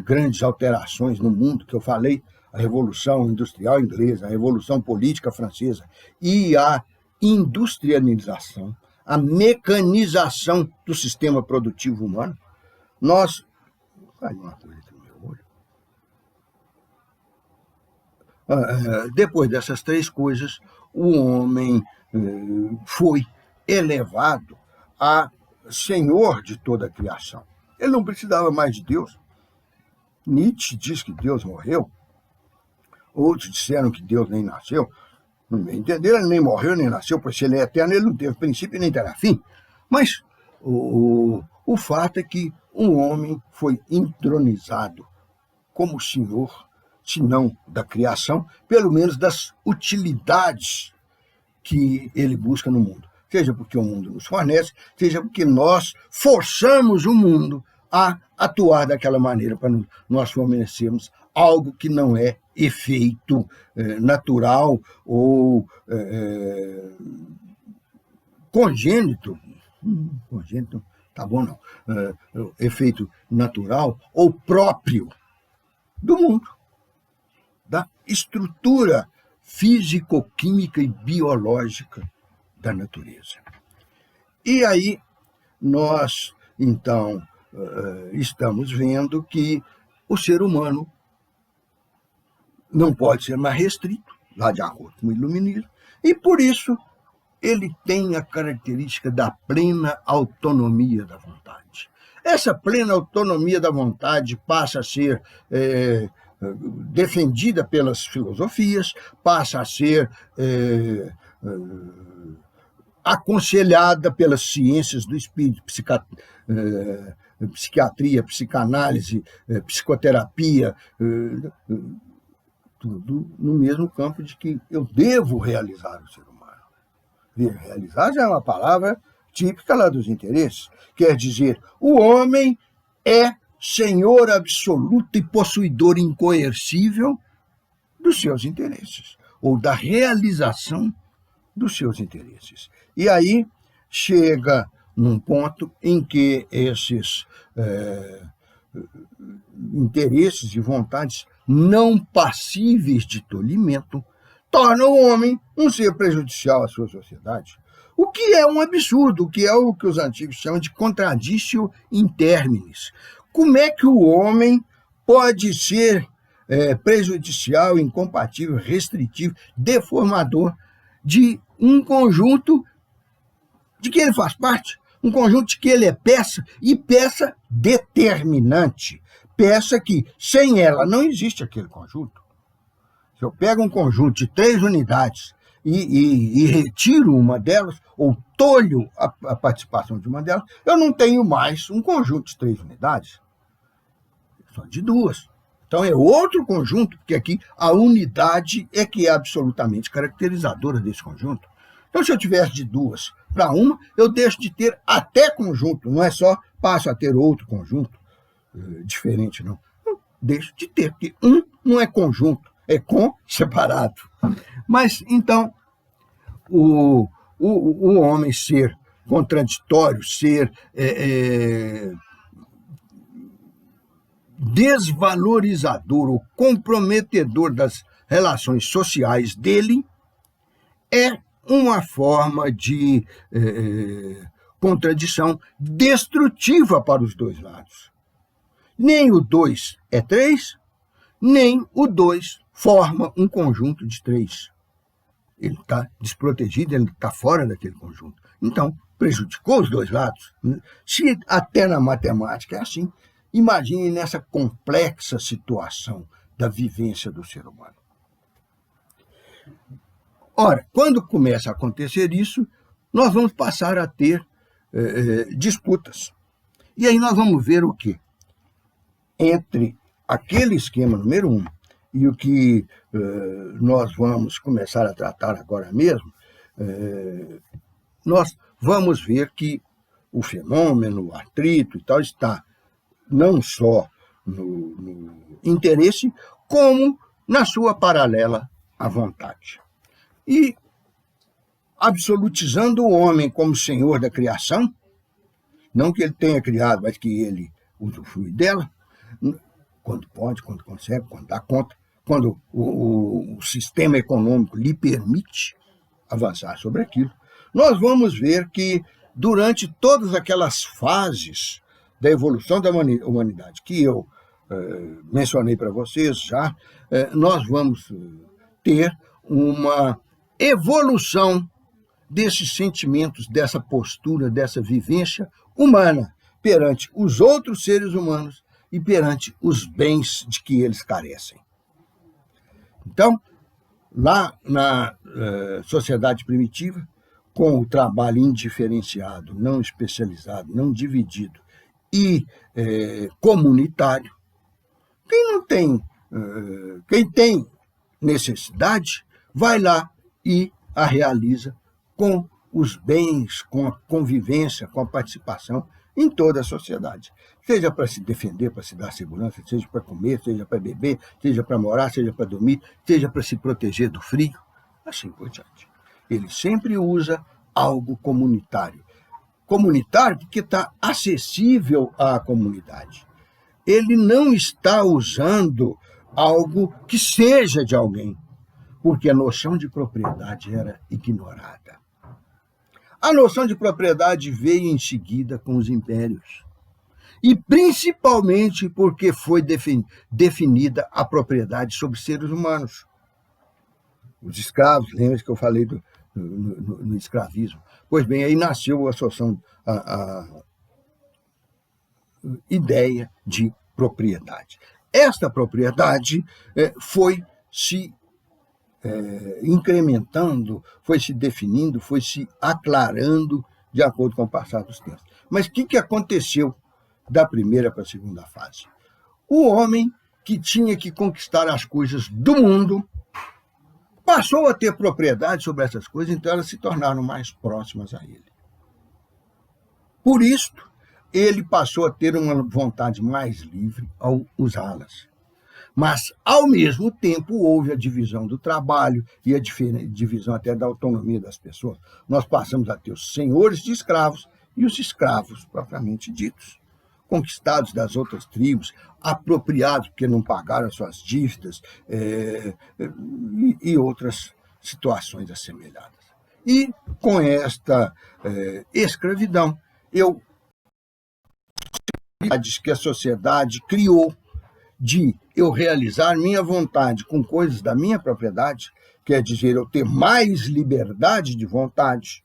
grandes alterações no mundo que eu falei, a Revolução Industrial Inglesa, a Revolução Política Francesa e a industrialização, a mecanização do sistema produtivo humano, nós... Olha uma coisa aqui no meu olho. Depois dessas três coisas, o homem foi elevado a senhor de toda a criação. Ele não precisava mais de Deus. Nietzsche diz que Deus morreu. Outros disseram que Deus nem nasceu. Não me entenderam, ele nem morreu, nem nasceu, porque se ele é eterno, ele não teve princípio e nem terá fim. Mas o fato é que um homem foi entronizado como senhor, se não da criação, pelo menos das utilidades que ele busca no mundo. Seja porque o mundo nos fornece, seja porque nós forçamos o mundo a atuar daquela maneira para nós fornecermos algo que não é efeito natural ou congênito. Congênito, tá bom não. Efeito natural ou próprio do mundo, da estrutura físico-química e biológica da natureza. E aí nós, então, estamos vendo que o ser humano não pode ser mais restrito, lá de acordo com o iluminismo, e por isso ele tem a característica da plena autonomia da vontade. Essa plena autonomia da vontade passa a ser defendida pelas filosofias, passa a ser aconselhada pelas ciências do espírito, psiquiatria, psicanálise, psicoterapia, tudo no mesmo campo de que eu devo realizar o ser humano. Realizar já é uma palavra típica lá dos interesses. Quer dizer, o homem é senhor absoluto e possuidor incoercível dos seus interesses, ou da realização dos seus interesses. E aí chega num ponto em que esses interesses e vontades não passíveis de tolimento tornam o homem um ser prejudicial à sua sociedade. O que é um absurdo, o que é o que os antigos chamam de contradictio in terminis. Como é que o homem pode ser prejudicial, incompatível, restritivo, deformador de um conjunto de que ele faz parte, um conjunto de que ele é peça, e peça determinante, peça que sem ela não existe aquele conjunto. Se eu pego um conjunto de 3 unidades e retiro uma delas, ou tolho a participação de uma delas, eu não tenho mais um conjunto de 3 unidades, só de 2. Então é outro conjunto, porque aqui a unidade é que é absolutamente caracterizadora desse conjunto. Então, se eu tivesse de 2 para 1, eu deixo de ter até conjunto, não é só passo a ter outro conjunto diferente, não. Eu deixo de ter, porque 1 não é conjunto, é com separado. Mas, então, o homem ser contraditório, ser desvalorizador ou comprometedor das relações sociais dele é uma forma de contradição destrutiva para os dois lados. Nem o 2 é 3, nem o 2 forma um conjunto de 3. Ele está desprotegido, ele está fora daquele conjunto. Então, prejudicou os dois lados. Se até na matemática é assim, imagine nessa complexa situação da vivência do ser humano. Ora, quando começa a acontecer isso, nós vamos passar a ter disputas. E aí nós vamos ver o quê? Entre aquele esquema número 1 e o que nós vamos começar a tratar agora mesmo, nós vamos ver que o fenômeno, o atrito e tal, está não só no interesse, como na sua paralela à vontade. E, absolutizando o homem como senhor da criação, não que ele tenha criado, mas que ele usufrui dela, quando pode, quando consegue, quando dá conta, quando o sistema econômico lhe permite avançar sobre aquilo, nós vamos ver que durante todas aquelas fases da evolução da humanidade que eu mencionei para vocês já, nós vamos ter uma evolução desses sentimentos, dessa postura, dessa vivência humana perante os outros seres humanos e perante os bens de que eles carecem. Então, lá na sociedade primitiva, com o trabalho indiferenciado, não especializado, não dividido e comunitário, quem tem necessidade vai lá e a realiza com os bens, com a convivência, com a participação em toda a sociedade. Seja para se defender, para se dar segurança, seja para comer, seja para beber, seja para morar, seja para dormir, seja para se proteger do frio, assim por diante. Ele sempre usa algo comunitário. Comunitário porque está acessível à comunidade. Ele não está usando algo que seja de alguém, porque a noção de propriedade era ignorada. A noção de propriedade veio em seguida com os impérios. E principalmente porque foi definida a propriedade sobre seres humanos. Os escravos, lembra que eu falei no escravismo? Pois bem, aí nasceu a ideia de propriedade. Esta propriedade foi se incrementando, foi se definindo, foi se aclarando de acordo com o passar dos tempos. Mas o que aconteceu da primeira para a segunda fase? O homem que tinha que conquistar as coisas do mundo passou a ter propriedade sobre essas coisas, então elas se tornaram mais próximas a ele. Por isto, ele passou a ter uma vontade mais livre ao usá-las. Mas, ao mesmo tempo, houve a divisão do trabalho e a divisão até da autonomia das pessoas. Nós passamos a ter os senhores de escravos e os escravos propriamente ditos, conquistados das outras tribos, apropriados porque não pagaram as suas dívidas e outras situações assemelhadas. E com esta escravidão, que a sociedade criou de eu realizar minha vontade com coisas da minha propriedade, quer dizer, eu ter mais liberdade de vontade,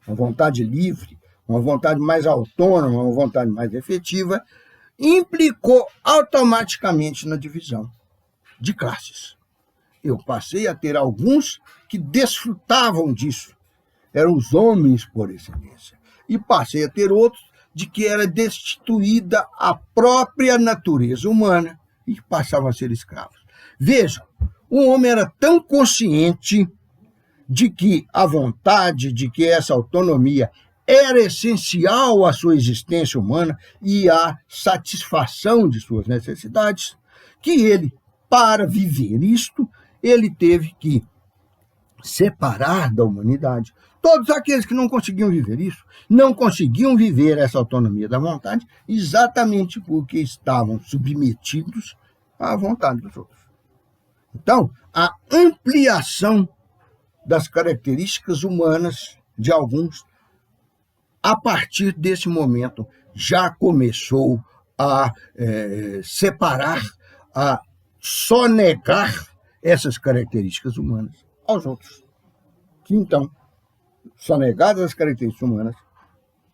uma vontade livre, uma vontade mais autônoma, uma vontade mais efetiva, implicou automaticamente na divisão de classes. Eu passei a ter alguns que desfrutavam disso, eram os homens por excelência, e passei a ter outros de que era destituída a própria natureza humana e que passavam a ser escravos. Vejam, o homem era tão consciente de que a vontade, de que essa autonomia era essencial à sua existência humana e à satisfação de suas necessidades, que ele, para viver isto, ele teve que separar da humanidade todos aqueles que não conseguiam viver isso, não conseguiam viver essa autonomia da vontade, exatamente porque estavam submetidos à vontade dos outros. Então, a ampliação das características humanas de alguns, a partir desse momento, já começou a separar, a sonegar essas características humanas aos outros, que então, sonegadas as características humanas,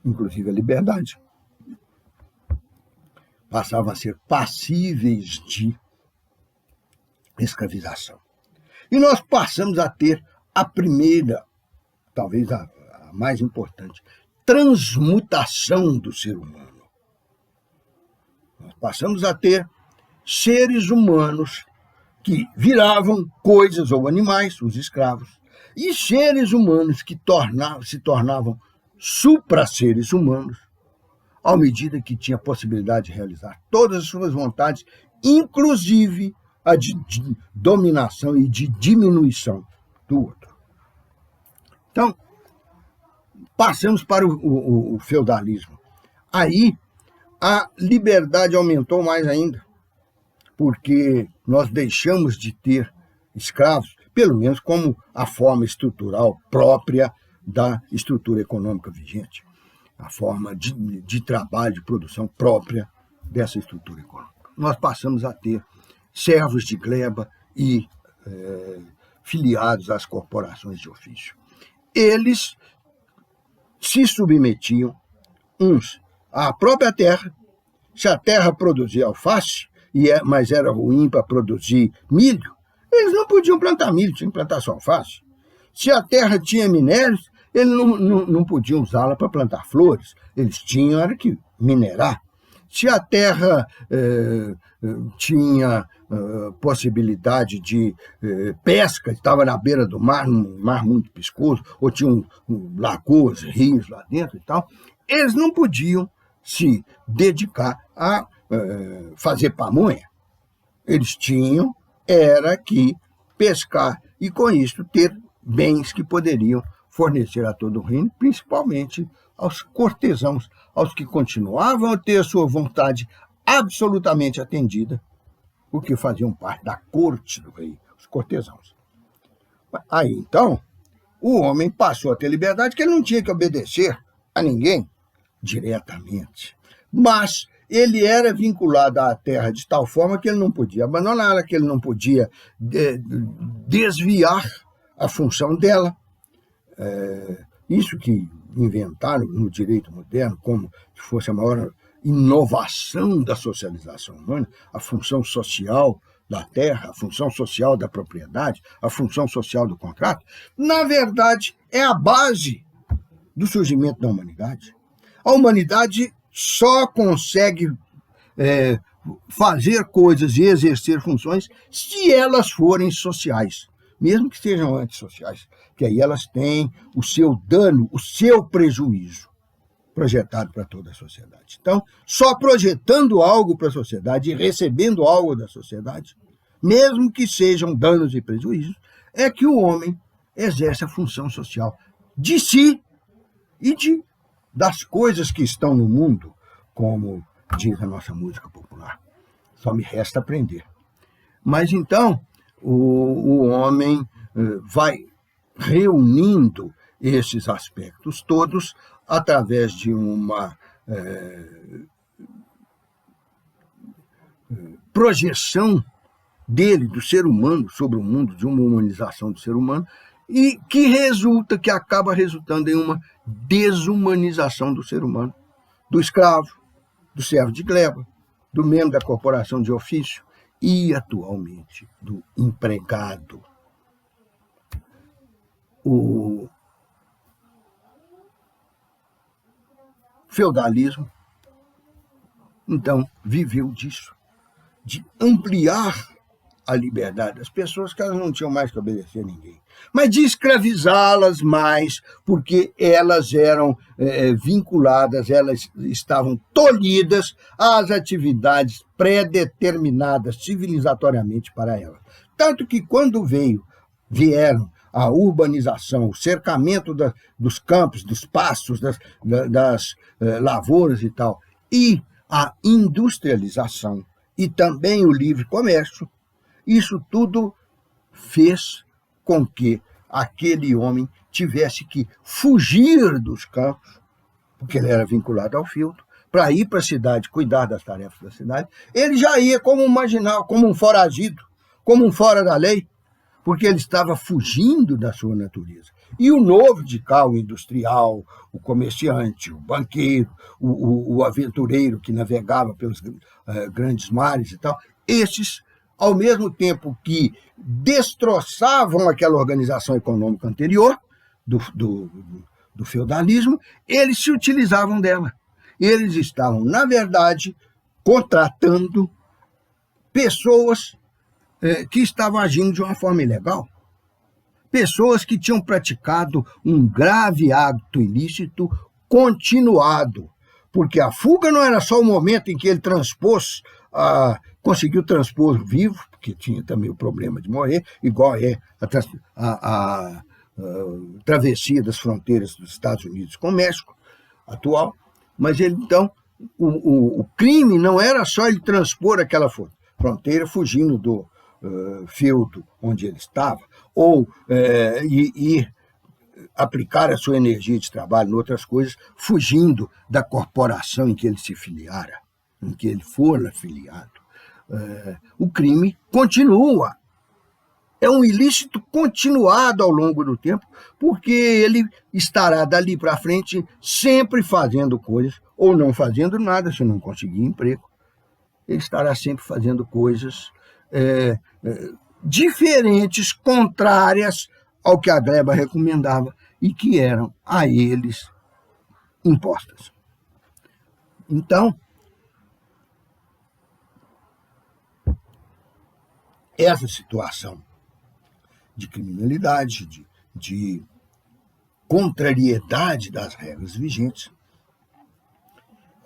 inclusive a liberdade, passavam a ser passíveis de escravização. E nós passamos a ter a primeira, talvez a mais importante, transmutação do ser humano. Nós passamos a ter seres humanos que viravam coisas ou animais, os escravos, e seres humanos que se tornavam supra-seres humanos, à medida que tinha a possibilidade de realizar todas as suas vontades, inclusive a de dominação e de diminuição do outro. Então, passamos para o feudalismo. Aí a liberdade aumentou mais ainda, porque nós deixamos de ter escravos, pelo menos como a forma estrutural própria da estrutura econômica vigente, a forma de trabalho, de produção própria dessa estrutura econômica. Nós passamos a ter servos de gleba e filiados às corporações de ofício. Eles se submetiam, uns, à própria terra. Se a terra produzia alface, mas era ruim para produzir milho, eles não podiam plantar milho, tinham que plantar só alface. Se a terra tinha minérios, eles não podiam usá-la para plantar flores, eles tinham era que minerar. Se a terra tinha possibilidade de pesca, estava na beira do mar, um mar muito piscoso, ou tinha lagoas, rios lá dentro e tal, eles não podiam se dedicar a fazer pamonha. Eles tinham era que pescar e, com isso, ter bens que poderiam fornecer a todo o reino, principalmente aos cortesãos, aos que continuavam a ter a sua vontade absolutamente atendida, porque faziam parte da corte do rei, os cortesãos. Aí, então, o homem passou a ter liberdade, que ele não tinha que obedecer a ninguém diretamente, mas ele era vinculado à terra de tal forma que ele não podia abandoná-la, que ele não podia desviar a função dela. Isso que inventaram no direito moderno como se fosse a maior inovação da socialização humana, a função social da terra, a função social da propriedade, a função social do contrato, na verdade, é a base do surgimento da humanidade. A humanidade só consegue fazer coisas e exercer funções se elas forem sociais, mesmo que sejam antissociais, que aí elas têm o seu dano, o seu prejuízo projetado para toda a sociedade. Então, só projetando algo para a sociedade e recebendo algo da sociedade, mesmo que sejam danos e prejuízos, é que o homem exerce a função social de si e das coisas que estão no mundo, como diz a nossa música popular. Só me resta aprender. Mas então, o homem vai reunindo esses aspectos todos através de uma projeção dele, do ser humano, sobre o mundo, de uma humanização do ser humano, e que acaba resultando em uma desumanização do ser humano, do escravo, do servo de gleba, do membro da corporação de ofício e, atualmente, do empregado. O feudalismo, então, viveu disso, de ampliar a liberdade das pessoas, que elas não tinham mais que obedecer a ninguém, mas de escravizá-las mais, porque elas eram vinculadas, elas estavam tolhidas às atividades pré-determinadas civilizatoriamente para elas. Tanto que quando vieram a urbanização, o cercamento dos campos, dos pastos, das lavouras e tal, e a industrialização, e também o livre comércio, isso tudo fez com que aquele homem tivesse que fugir dos campos, porque ele era vinculado ao fieldo, para ir para a cidade, cuidar das tarefas da cidade. Ele já ia como um marginal, como um foragido, como um fora da lei, porque ele estava fugindo da sua natureza. E o novo radical industrial, o comerciante, o banqueiro, o aventureiro que navegava pelos grandes mares e tal, esses, ao mesmo tempo que destroçavam aquela organização econômica anterior, do feudalismo, eles se utilizavam dela. Eles estavam, na verdade, contratando pessoas que estavam agindo de uma forma ilegal. Pessoas que tinham praticado um grave ato ilícito continuado, porque a fuga não era só o momento em que ele conseguiu transpor vivo, porque tinha também o problema de morrer, igual é a travessia das fronteiras dos Estados Unidos com o México atual, mas ele então o crime não era só ele transpor aquela fronteira fugindo do feudo onde ele estava, ou ir aplicar a sua energia de trabalho em outras coisas, fugindo da corporação em que ele se filiara, em que ele for afiliado. O crime continua. É um ilícito continuado ao longo do tempo, porque ele estará dali para frente sempre fazendo coisas, ou não fazendo nada se não conseguir emprego. Ele estará sempre fazendo coisas diferentes, contrárias ao que a gleba recomendava e que eram a eles impostas. Então, essa situação de criminalidade, de contrariedade das regras vigentes,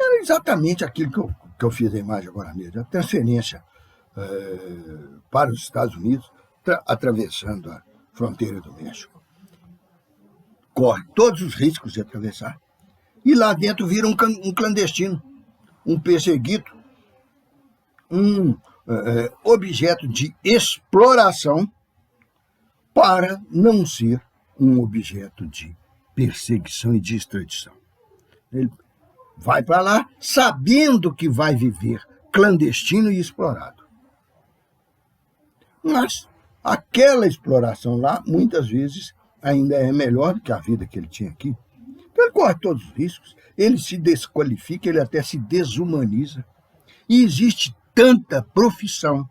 era exatamente aquilo que eu fiz a imagem agora mesmo, a transferência para os Estados Unidos, atravessando a fronteira do México. Corre todos os riscos de atravessar, e lá dentro vira um clandestino, um perseguido, um objeto de exploração, para não ser um objeto de perseguição e de extradição. Ele vai para lá sabendo que vai viver clandestino e explorado. Mas aquela exploração lá, muitas vezes, ainda é melhor do que a vida que ele tinha aqui. Então ele corre todos os riscos, ele se desqualifica, ele até se desumaniza. E existe tanta profissão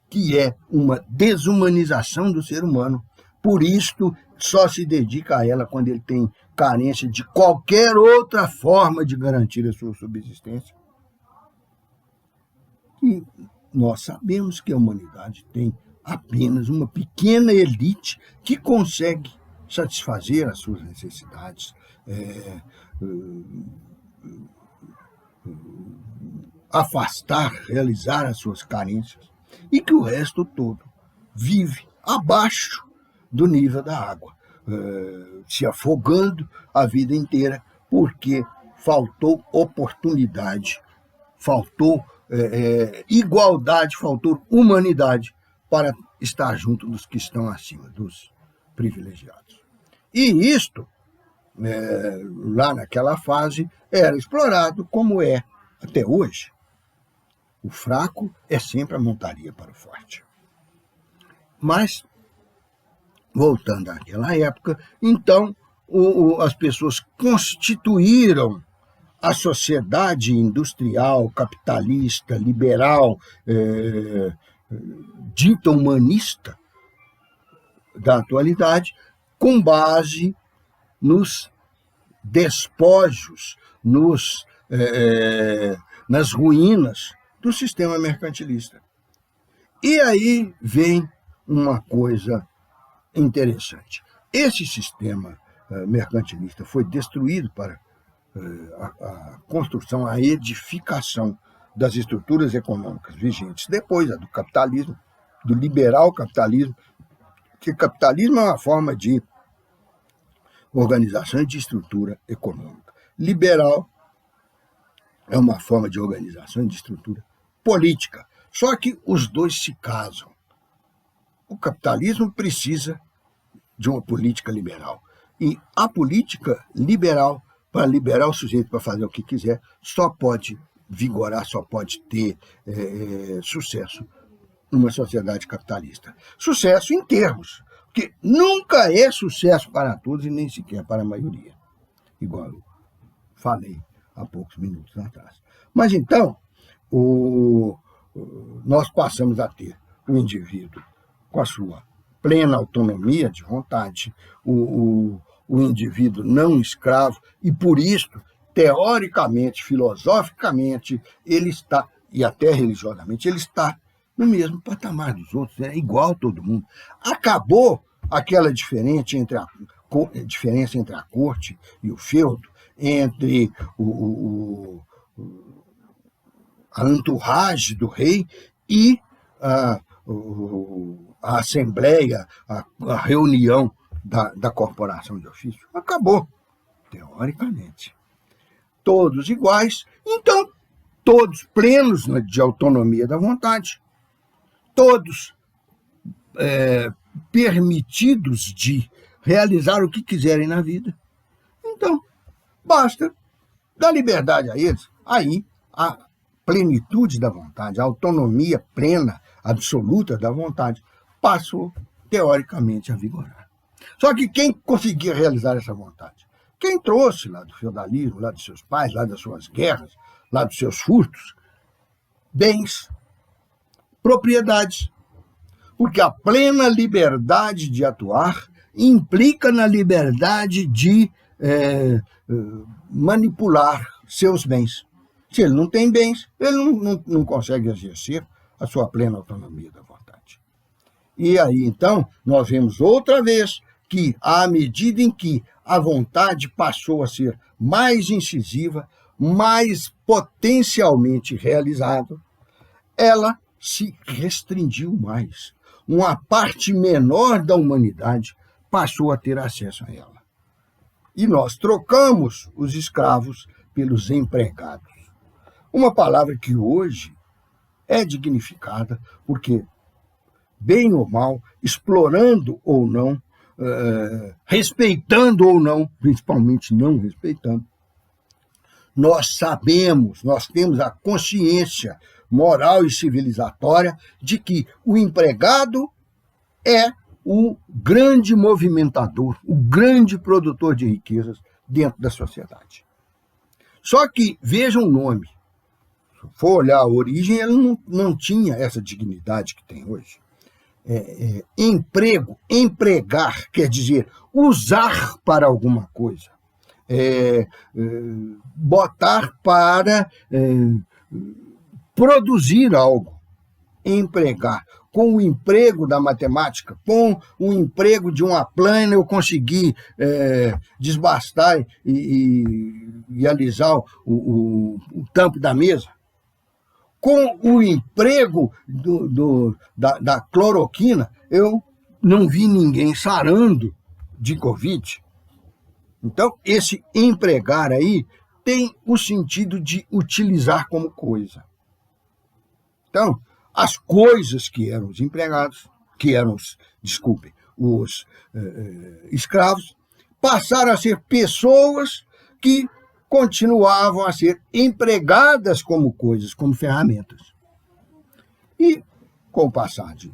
que é uma desumanização do ser humano. Por isto, só se dedica a ela quando ele tem carência de qualquer outra forma de garantir a sua subsistência. E nós sabemos que a humanidade tem apenas uma pequena elite que consegue satisfazer as suas necessidades, afastar, realizar as suas carências, e que o resto todo vive abaixo do nível da água, se afogando a vida inteira, porque faltou oportunidade, faltou igualdade, faltou humanidade para estar junto dos que estão acima, dos privilegiados. E isto, lá naquela fase, era explorado como é até hoje. O fraco é sempre a montaria para o forte. Mas, voltando àquela época, então as pessoas constituíram a sociedade industrial, capitalista, liberal, dita humanista da atualidade, com base nos despojos, nas ruínas do sistema mercantilista. E aí vem uma coisa interessante. Esse sistema mercantilista foi destruído para a construção, a edificação das estruturas econômicas vigentes depois do capitalismo, do liberal capitalismo, que capitalismo é uma forma de organização e de estrutura econômica. Liberal é uma forma de organização e de estrutura política. Só que os dois se casam. O capitalismo precisa de uma política liberal. E a política liberal, para liberar o sujeito para fazer o que quiser, só pode vigorar, só pode ter sucesso numa sociedade capitalista. Sucesso em termos, porque nunca é sucesso para todos e nem sequer para a maioria, igual eu falei há poucos minutos atrás. Mas então, nós passamos a ter o indivíduo com a sua plena autonomia de vontade, o indivíduo não escravo, e por isso, teoricamente, filosoficamente, ele está, e até religiosamente, ele está no mesmo patamar dos outros, é igual a todo mundo. Acabou aquela diferença entre a corte e o feudo, entre a entourage do rei e a assembleia, a reunião da corporação de ofício. Acabou, teoricamente. todos iguais, então todos plenos de autonomia da vontade, todos permitidos de realizar o que quiserem na vida. Então, basta dar liberdade a eles. Aí, a plenitude da vontade, a autonomia plena, absoluta da vontade, passou, teoricamente, a vigorar. Só que quem conseguia realizar essa vontade? Quem trouxe lá do feudalismo, lá dos seus pais, lá das suas guerras, lá dos seus furtos, bens, propriedades. Porque a plena liberdade de atuar implica na liberdade de manipular seus bens. Se ele não tem bens, ele não consegue exercer a sua plena autonomia da vontade. E aí, então, nós vemos outra vez que, à medida em que a vontade passou a ser mais incisiva, mais potencialmente realizável, ela se restringiu mais. Uma parte menor da humanidade passou a ter acesso a ela. E nós trocamos os escravos pelos empregados. Uma palavra que hoje é dignificada, porque, bem ou mal, explorando ou não, respeitando ou não, principalmente não respeitando, nós sabemos, nós temos a consciência moral e civilizatória de que o empregado é o grande movimentador, o grande produtor de riquezas dentro da sociedade. Só que, vejam o nome, se for olhar a origem, ele não tinha essa dignidade que tem hoje. Emprego, empregar, quer dizer, usar para alguma coisa. Botar para produzir algo, empregar. Com o emprego da matemática, com o emprego de uma plana, eu consegui desbastar e alisar o tampo da mesa. Com o emprego da cloroquina, eu não vi ninguém sarando de Covid. Então, esse empregar aí tem o sentido de utilizar como coisa. Então, as coisas que eram os empregados, que eram os escravos, passaram a ser pessoas que continuavam a ser empregadas como coisas, como ferramentas. E, com o passar de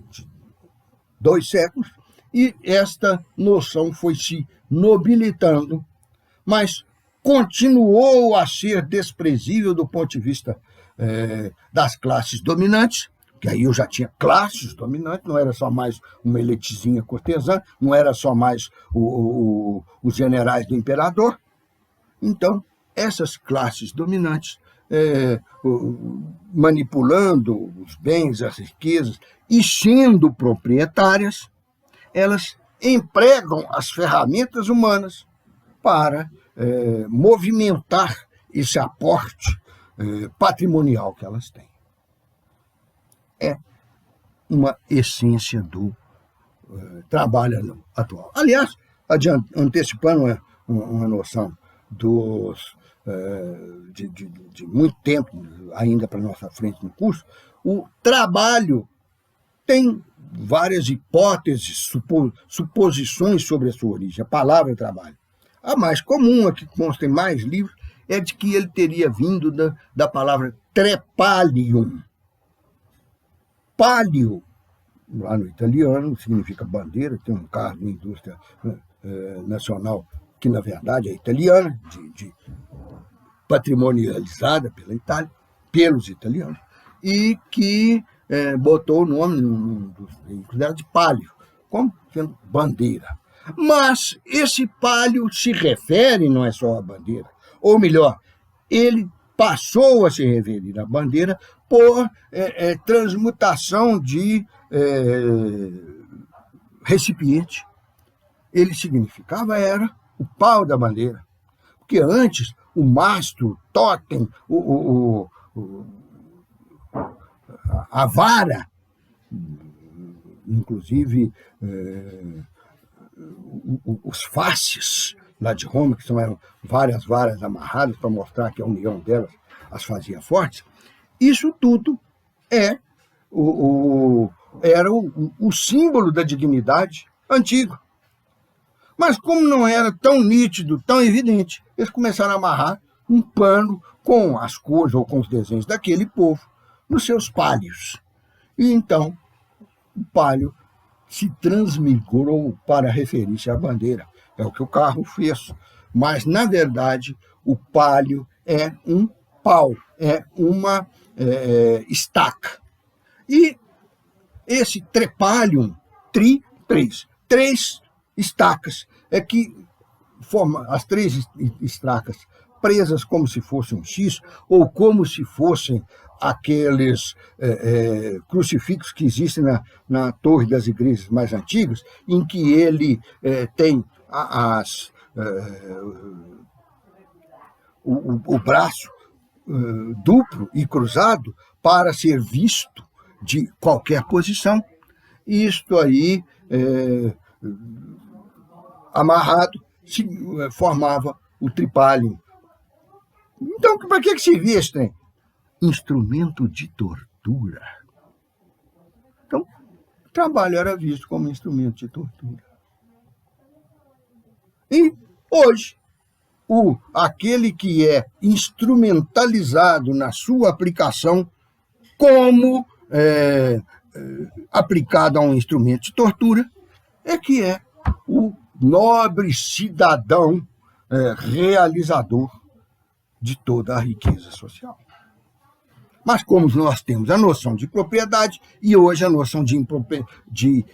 2 séculos, e esta noção foi se nobilitando, mas continuou a ser desprezível do ponto de vista das classes dominantes, que aí eu já tinha classes dominantes, não era só mais uma elitezinha cortesã, não era só mais os generais do imperador. Então, essas classes dominantes, manipulando os bens, as riquezas e sendo proprietárias, elas empregam as ferramentas humanas para movimentar esse aporte patrimonial que elas têm. É uma essência do trabalho atual. Aliás, antecipando uma noção de muito tempo ainda para nossa frente no curso, o trabalho tem várias hipóteses, suposições sobre a sua origem, a palavra trabalho. A mais comum, a que consta em mais livros, é de que ele teria vindo da palavra trepalium. Palio, lá no italiano, significa bandeira, tem um cargo na indústria nacional que, na verdade, é italiana, patrimonializada pela Itália, pelos italianos, e que botou o nome de palio, como sendo bandeira. Mas esse palio se refere, não é só a bandeira, ou melhor, ele passou a se referir à bandeira por transmutação de recipiente. Ele significava, era o pau da bandeira. Porque antes, o mastro, o totem, a vara, inclusive os faces, lá de Roma, que eram várias varas amarradas para mostrar que a união delas as fazia fortes. Isso tudo era o símbolo da dignidade antigo. Mas como não era tão nítido, tão evidente, eles começaram a amarrar um pano com as cores ou com os desenhos daquele povo nos seus pálios. E então o pálio se transmigrou para referir-se à bandeira. É o que o carro fez. Mas, na verdade, o pálio é um pau, é uma estaca. E esse trepalium, três estacas, é que forma as três estacas presas como se fossem um X, ou como se fossem aqueles crucifixos que existem na torre das igrejas mais antigas, em que ele tem o braço duplo e cruzado para ser visto de qualquer posição. Isto aí, amarrado, formava o tripalium. Então, para que servia esse trem? Instrumento de tortura. Então, o trabalho era visto como instrumento de tortura. E hoje, aquele que é instrumentalizado na sua aplicação como aplicado a um instrumento de tortura que é o nobre cidadão realizador de toda a riqueza social. Mas como nós temos a noção de propriedade e hoje a noção de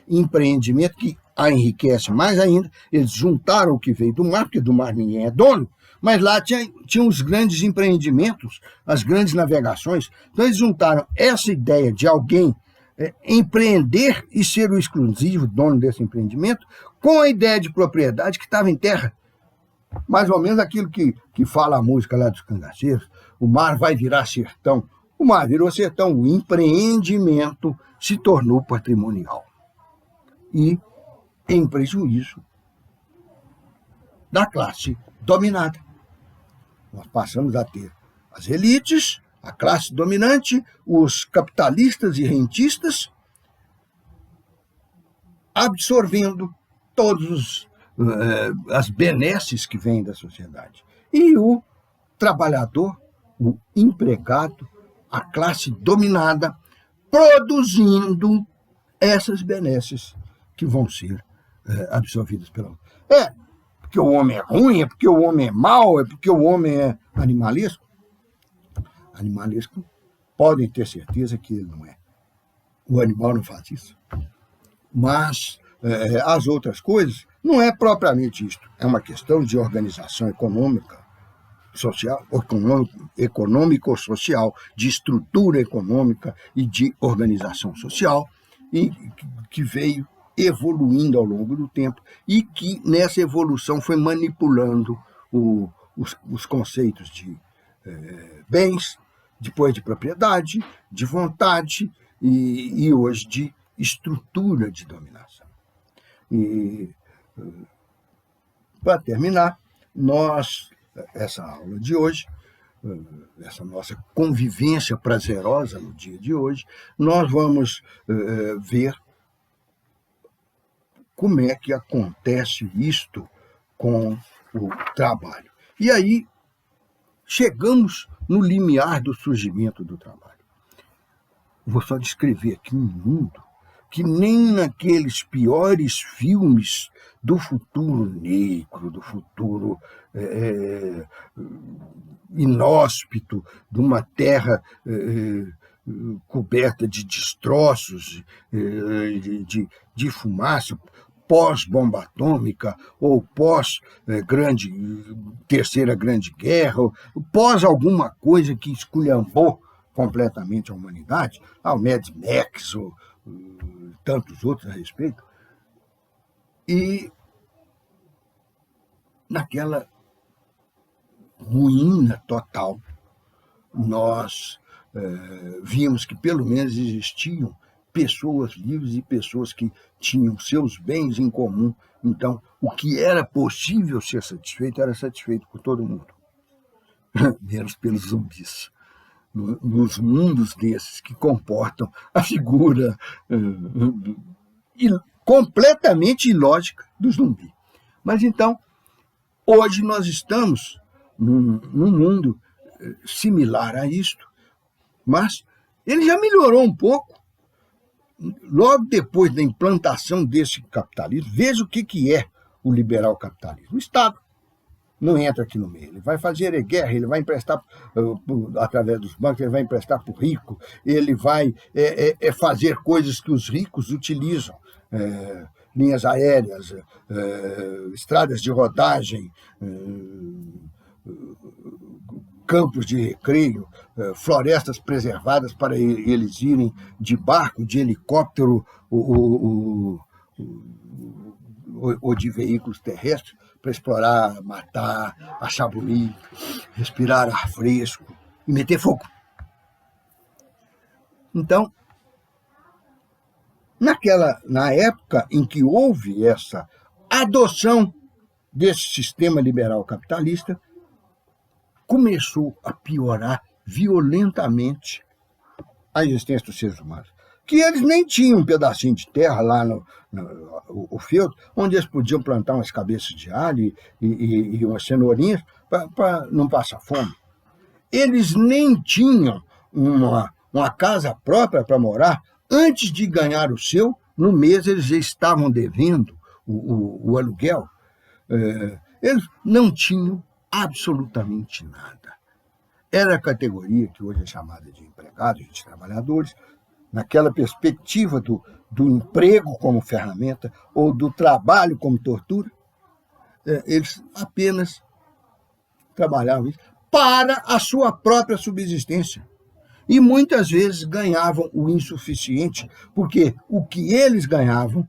empreendimento, que a enriquece mais ainda, eles juntaram o que veio do mar, porque do mar ninguém é dono, mas lá tinha os grandes empreendimentos, as grandes navegações. Então eles juntaram essa ideia de alguém empreender e ser o exclusivo dono desse empreendimento com a ideia de propriedade que estava em terra. Mais ou menos aquilo que fala a música lá dos cangaceiros, o mar vai virar sertão. O mar virou sertão, o empreendimento se tornou patrimonial. E em prejuízo da classe dominada. Nós passamos a ter as elites, a classe dominante, os capitalistas e rentistas, absorvendo todas as benesses que vêm da sociedade. E o trabalhador, o empregado, a classe dominada, produzindo essas benesses que vão ser absorvidas pela outra. Porque o homem é ruim, é porque o homem é mau, é porque o homem é animalesco. Animalesco, podem ter certeza que ele não é. O animal não faz isso. Mas as outras coisas não é propriamente isto. É uma questão de organização econômica, social, econômico-social, de estrutura econômica e de organização social, e que veio evoluindo ao longo do tempo e que nessa evolução foi manipulando os conceitos de bens, depois de propriedade, de vontade e hoje de estrutura de dominação. E, para terminar, essa aula de hoje, essa nossa convivência prazerosa no dia de hoje, nós vamos ver como é que acontece isto com o trabalho. E aí chegamos no limiar do surgimento do trabalho. Vou só descrever aqui um mundo que nem naqueles piores filmes do futuro negro, do futuro inóspito, de uma terra coberta de destroços, de fumaça, pós-bomba atômica, ou pós-terceira grande guerra, ou pós alguma coisa que esculhambou completamente a humanidade, o Mad Max, ou tantos outros a respeito, e naquela ruína total, nós vimos que pelo menos existiam pessoas livres e pessoas que tinham seus bens em comum. Então, o que era possível ser satisfeito era satisfeito por todo mundo, menos pelos zumbis. Nos mundos desses que comportam a figura completamente ilógica do zumbi. Mas então, hoje nós estamos num mundo similar a isto, mas ele já melhorou um pouco. Logo depois da implantação desse capitalismo, veja o que é o liberal capitalismo. O Estado não entra aqui no meio. Ele vai fazer guerra, ele vai emprestar através dos bancos, ele vai emprestar para o rico, ele vai fazer coisas que os ricos utilizam, linhas aéreas, estradas de rodagem, campos de recreio, florestas preservadas para eles irem de barco, de helicóptero ou de veículos terrestres para explorar, matar, achar bonito, respirar ar fresco e meter fogo. Então, na época em que houve essa adoção desse sistema liberal capitalista, começou a piorar violentamente a existência dos seres humanos. Que eles nem tinham um pedacinho de terra lá no feudo, onde eles podiam plantar umas cabeças de alho e umas cenourinhas para não passar fome. Eles nem tinham uma casa própria para morar. Antes de ganhar o seu, no mês eles já estavam devendo o aluguel. Eles não tinham absolutamente nada. Era a categoria que hoje é chamada de empregados, de trabalhadores, naquela perspectiva do emprego como ferramenta ou do trabalho como tortura. Eles apenas trabalhavam para a sua própria subsistência. E muitas vezes ganhavam o insuficiente, porque o que eles ganhavam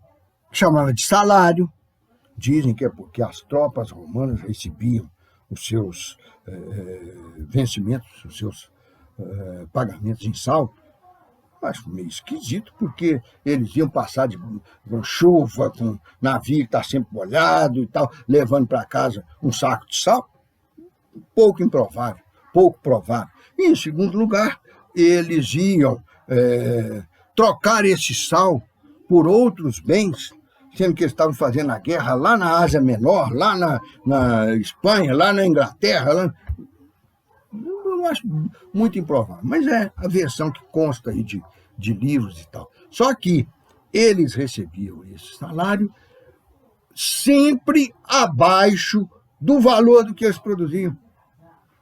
chamava de salário. Dizem que é porque as tropas romanas recebiam os seus vencimentos, os seus pagamentos em saldo. Acho meio esquisito, porque eles iam passar com chuva, com navio que está sempre molhado e tal, levando para casa um saco de sal. Pouco improvável, pouco provável. E, em segundo lugar, eles iam trocar esse sal por outros bens, sendo que eles estavam fazendo a guerra lá na Ásia Menor, lá na Espanha, lá na Inglaterra. Eu acho muito improvável, mas é a versão que consta aí de livros e tal. Só que eles recebiam esse salário sempre abaixo do valor do que eles produziam.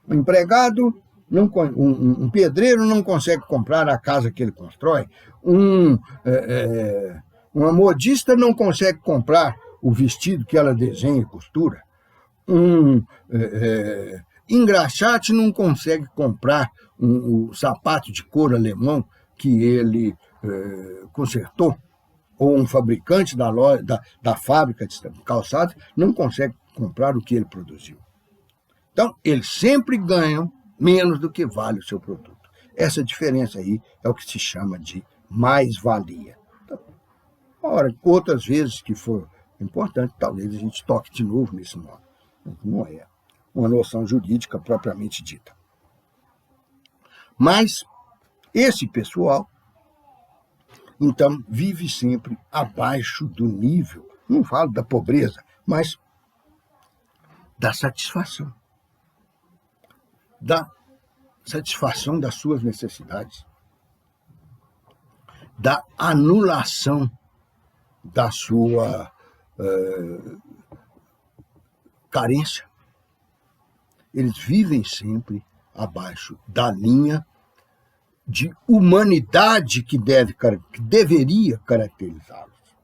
O empregado, um pedreiro não consegue comprar a casa que ele constrói, uma modista não consegue comprar o vestido que ela desenha e costura, engraxate não consegue comprar o sapato de couro alemão que ele consertou, ou um fabricante da fábrica de calçados não consegue comprar o que ele produziu. Então, eles sempre ganham menos do que vale o seu produto. Essa diferença aí é o que se chama de mais-valia. Então, outras vezes que for importante, talvez a gente toque de novo nesse nome. Não é uma noção jurídica propriamente dita. Mas esse pessoal, então, vive sempre abaixo do nível, não falo da pobreza, mas da satisfação. Da satisfação das suas necessidades, da anulação da sua carência. Eles vivem sempre abaixo da linha de humanidade que deveria caracterizá-los.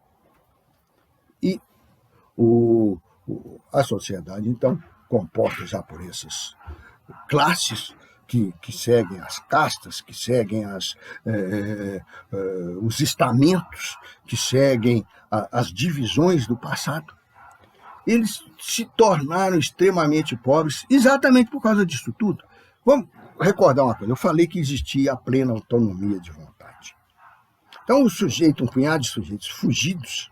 E a sociedade, então, composta já por essas classes que seguem as castas, que seguem os estamentos, que seguem as divisões do passado, eles se tornaram extremamente pobres exatamente por causa disso tudo. Vamos recordar uma coisa, eu falei que existia a plena autonomia de vontade. Então, um punhado de sujeitos fugidos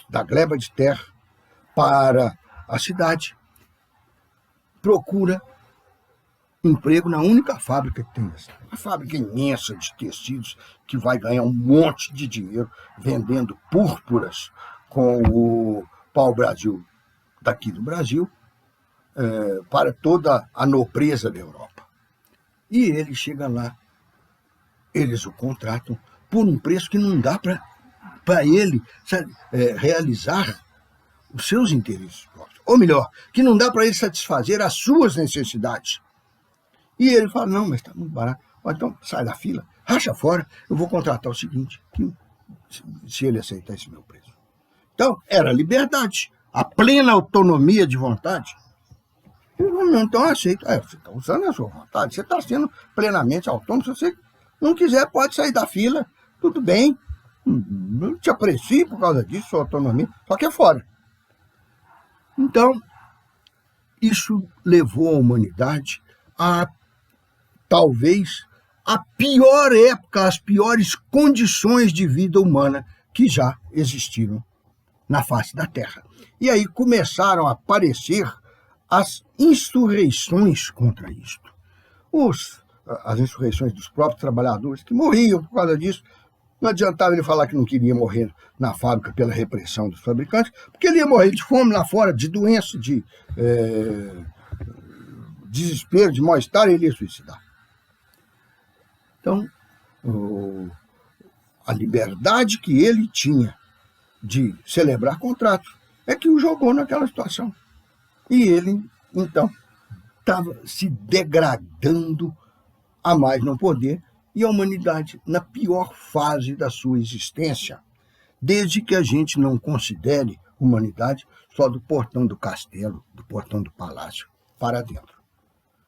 da gleba de terra para a cidade, procura emprego na única fábrica que tem na cidade. Uma fábrica imensa de tecidos que vai ganhar um monte de dinheiro vendendo púrpuras com o pau-brasil daqui do Brasil para toda a nobreza da Europa. E ele chega lá, eles o contratam por um preço que não dá para ele, sabe, realizar os seus interesses próprios. Ou melhor, que não dá para ele satisfazer as suas necessidades. E ele fala, não, mas está muito barato. Então sai da fila, racha fora, eu vou contratar o seguinte, se ele aceitar esse meu preço. Então, era liberdade, a plena autonomia de vontade. Então, aceito. Você está usando a sua vontade, você está sendo plenamente autônomo. Se você não quiser, pode sair da fila, tudo bem. Não te aprecio por causa disso, sua autonomia, só que é fora. Então, isso levou a humanidade a, talvez, a pior época, as piores condições de vida humana que já existiram na face da Terra. E aí começaram a aparecer as insurreições contra isto. As insurreições dos próprios trabalhadores que morriam por causa disso. Não adiantava ele falar que não queria morrer na fábrica pela repressão dos fabricantes, porque ele ia morrer de fome lá fora, de doença, de desespero, de mal-estar, ele ia suicidar. Então, a liberdade que ele tinha de celebrar contratos é que o jogou naquela situação. E ele, então, estava se degradando a mais não poder, e a humanidade na pior fase da sua existência, desde que a gente não considere humanidade só do portão do castelo, do portão do palácio para dentro.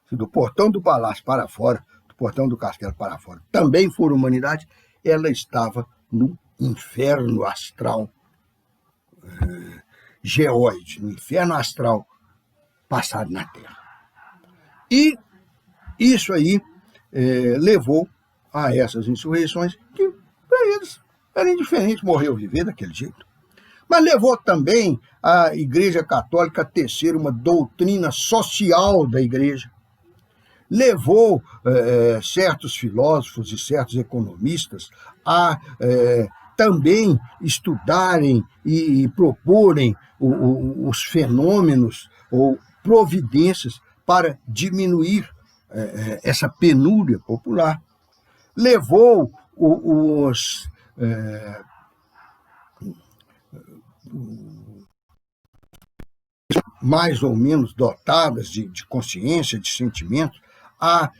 Se do portão do palácio para fora, do portão do castelo para fora, também for humanidade, ela estava no inferno astral geóide, no inferno astral passado na Terra. E isso aí levou a essas insurreições que para eles era indiferente morrer ou viver daquele jeito. Mas levou também a Igreja Católica a tecer uma doutrina social da Igreja. Levou certos filósofos e certos economistas a também estudarem e proporem os fenômenos ou providências para diminuir essa penúria popular. Levou os mais ou menos dotadas de consciência, de sentimento, a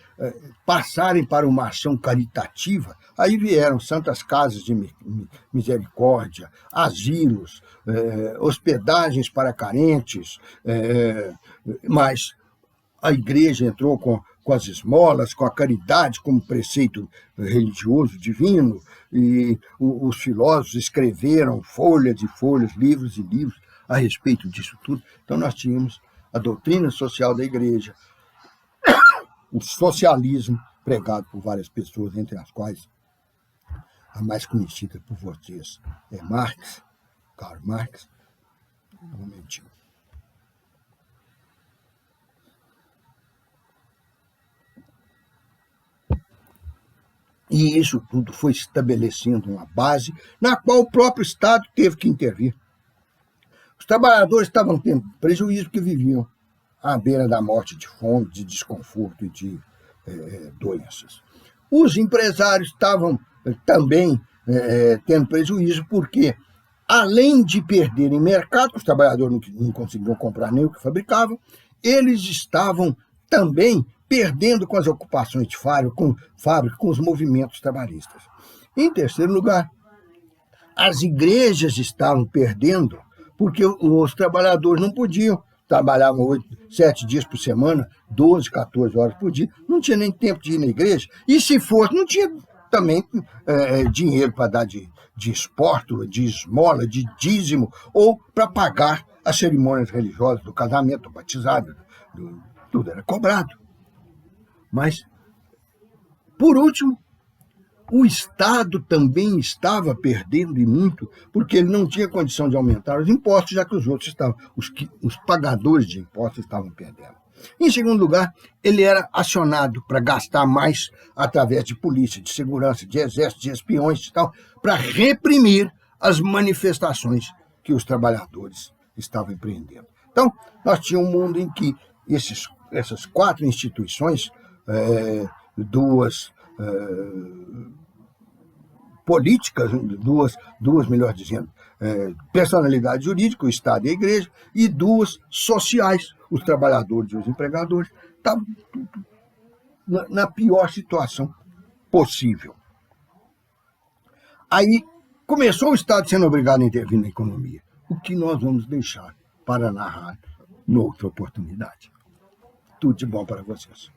passarem para uma ação caritativa. Aí vieram santas casas de misericórdia, asilos, hospedagens para carentes, mas a igreja entrou com as esmolas, com a caridade como preceito religioso divino, e os filósofos escreveram folhas e folhas, livros e livros a respeito disso tudo. Então nós tínhamos a doutrina social da igreja, o socialismo pregado por várias pessoas, entre as quais a mais conhecida por vocês é Marx, Karl Marx. Um momentinho. E isso tudo foi estabelecendo uma base na qual o próprio Estado teve que intervir. Os trabalhadores estavam tendo prejuízo porque viviam à beira da morte de fome, de desconforto e de doenças. Os empresários estavam também tendo prejuízo porque, além de perderem mercado, os trabalhadores não conseguiam comprar nem o que fabricavam, eles estavam também perdendo com as ocupações de fábrica, com os movimentos trabalhistas. Em terceiro lugar, as igrejas estavam perdendo porque os trabalhadores não podiam, trabalhavam 7 dias por semana, 12, 14 horas por dia, não tinha nem tempo de ir na igreja, e se fosse, não tinha também dinheiro para dar de espórtula, de esmola, de dízimo, ou para pagar as cerimônias religiosas do casamento, do batizado, tudo era cobrado. Mas, por último, o Estado também estava perdendo e muito, porque ele não tinha condição de aumentar os impostos, já que os outros estavam, os pagadores de impostos estavam perdendo. Em segundo lugar, ele era acionado para gastar mais através de polícia, de segurança, de exército, de espiões e tal, para reprimir as manifestações que os trabalhadores estavam empreendendo. Então, nós tínhamos um mundo em que essas quatro instituições, duas políticas, duas melhor dizendo, personalidade jurídica, o Estado e a Igreja, e duas sociais, os trabalhadores e os empregadores, estavam na pior situação possível. Aí começou o Estado sendo obrigado a intervir na economia, o que nós vamos deixar para narrar noutra oportunidade. Tudo de bom para vocês.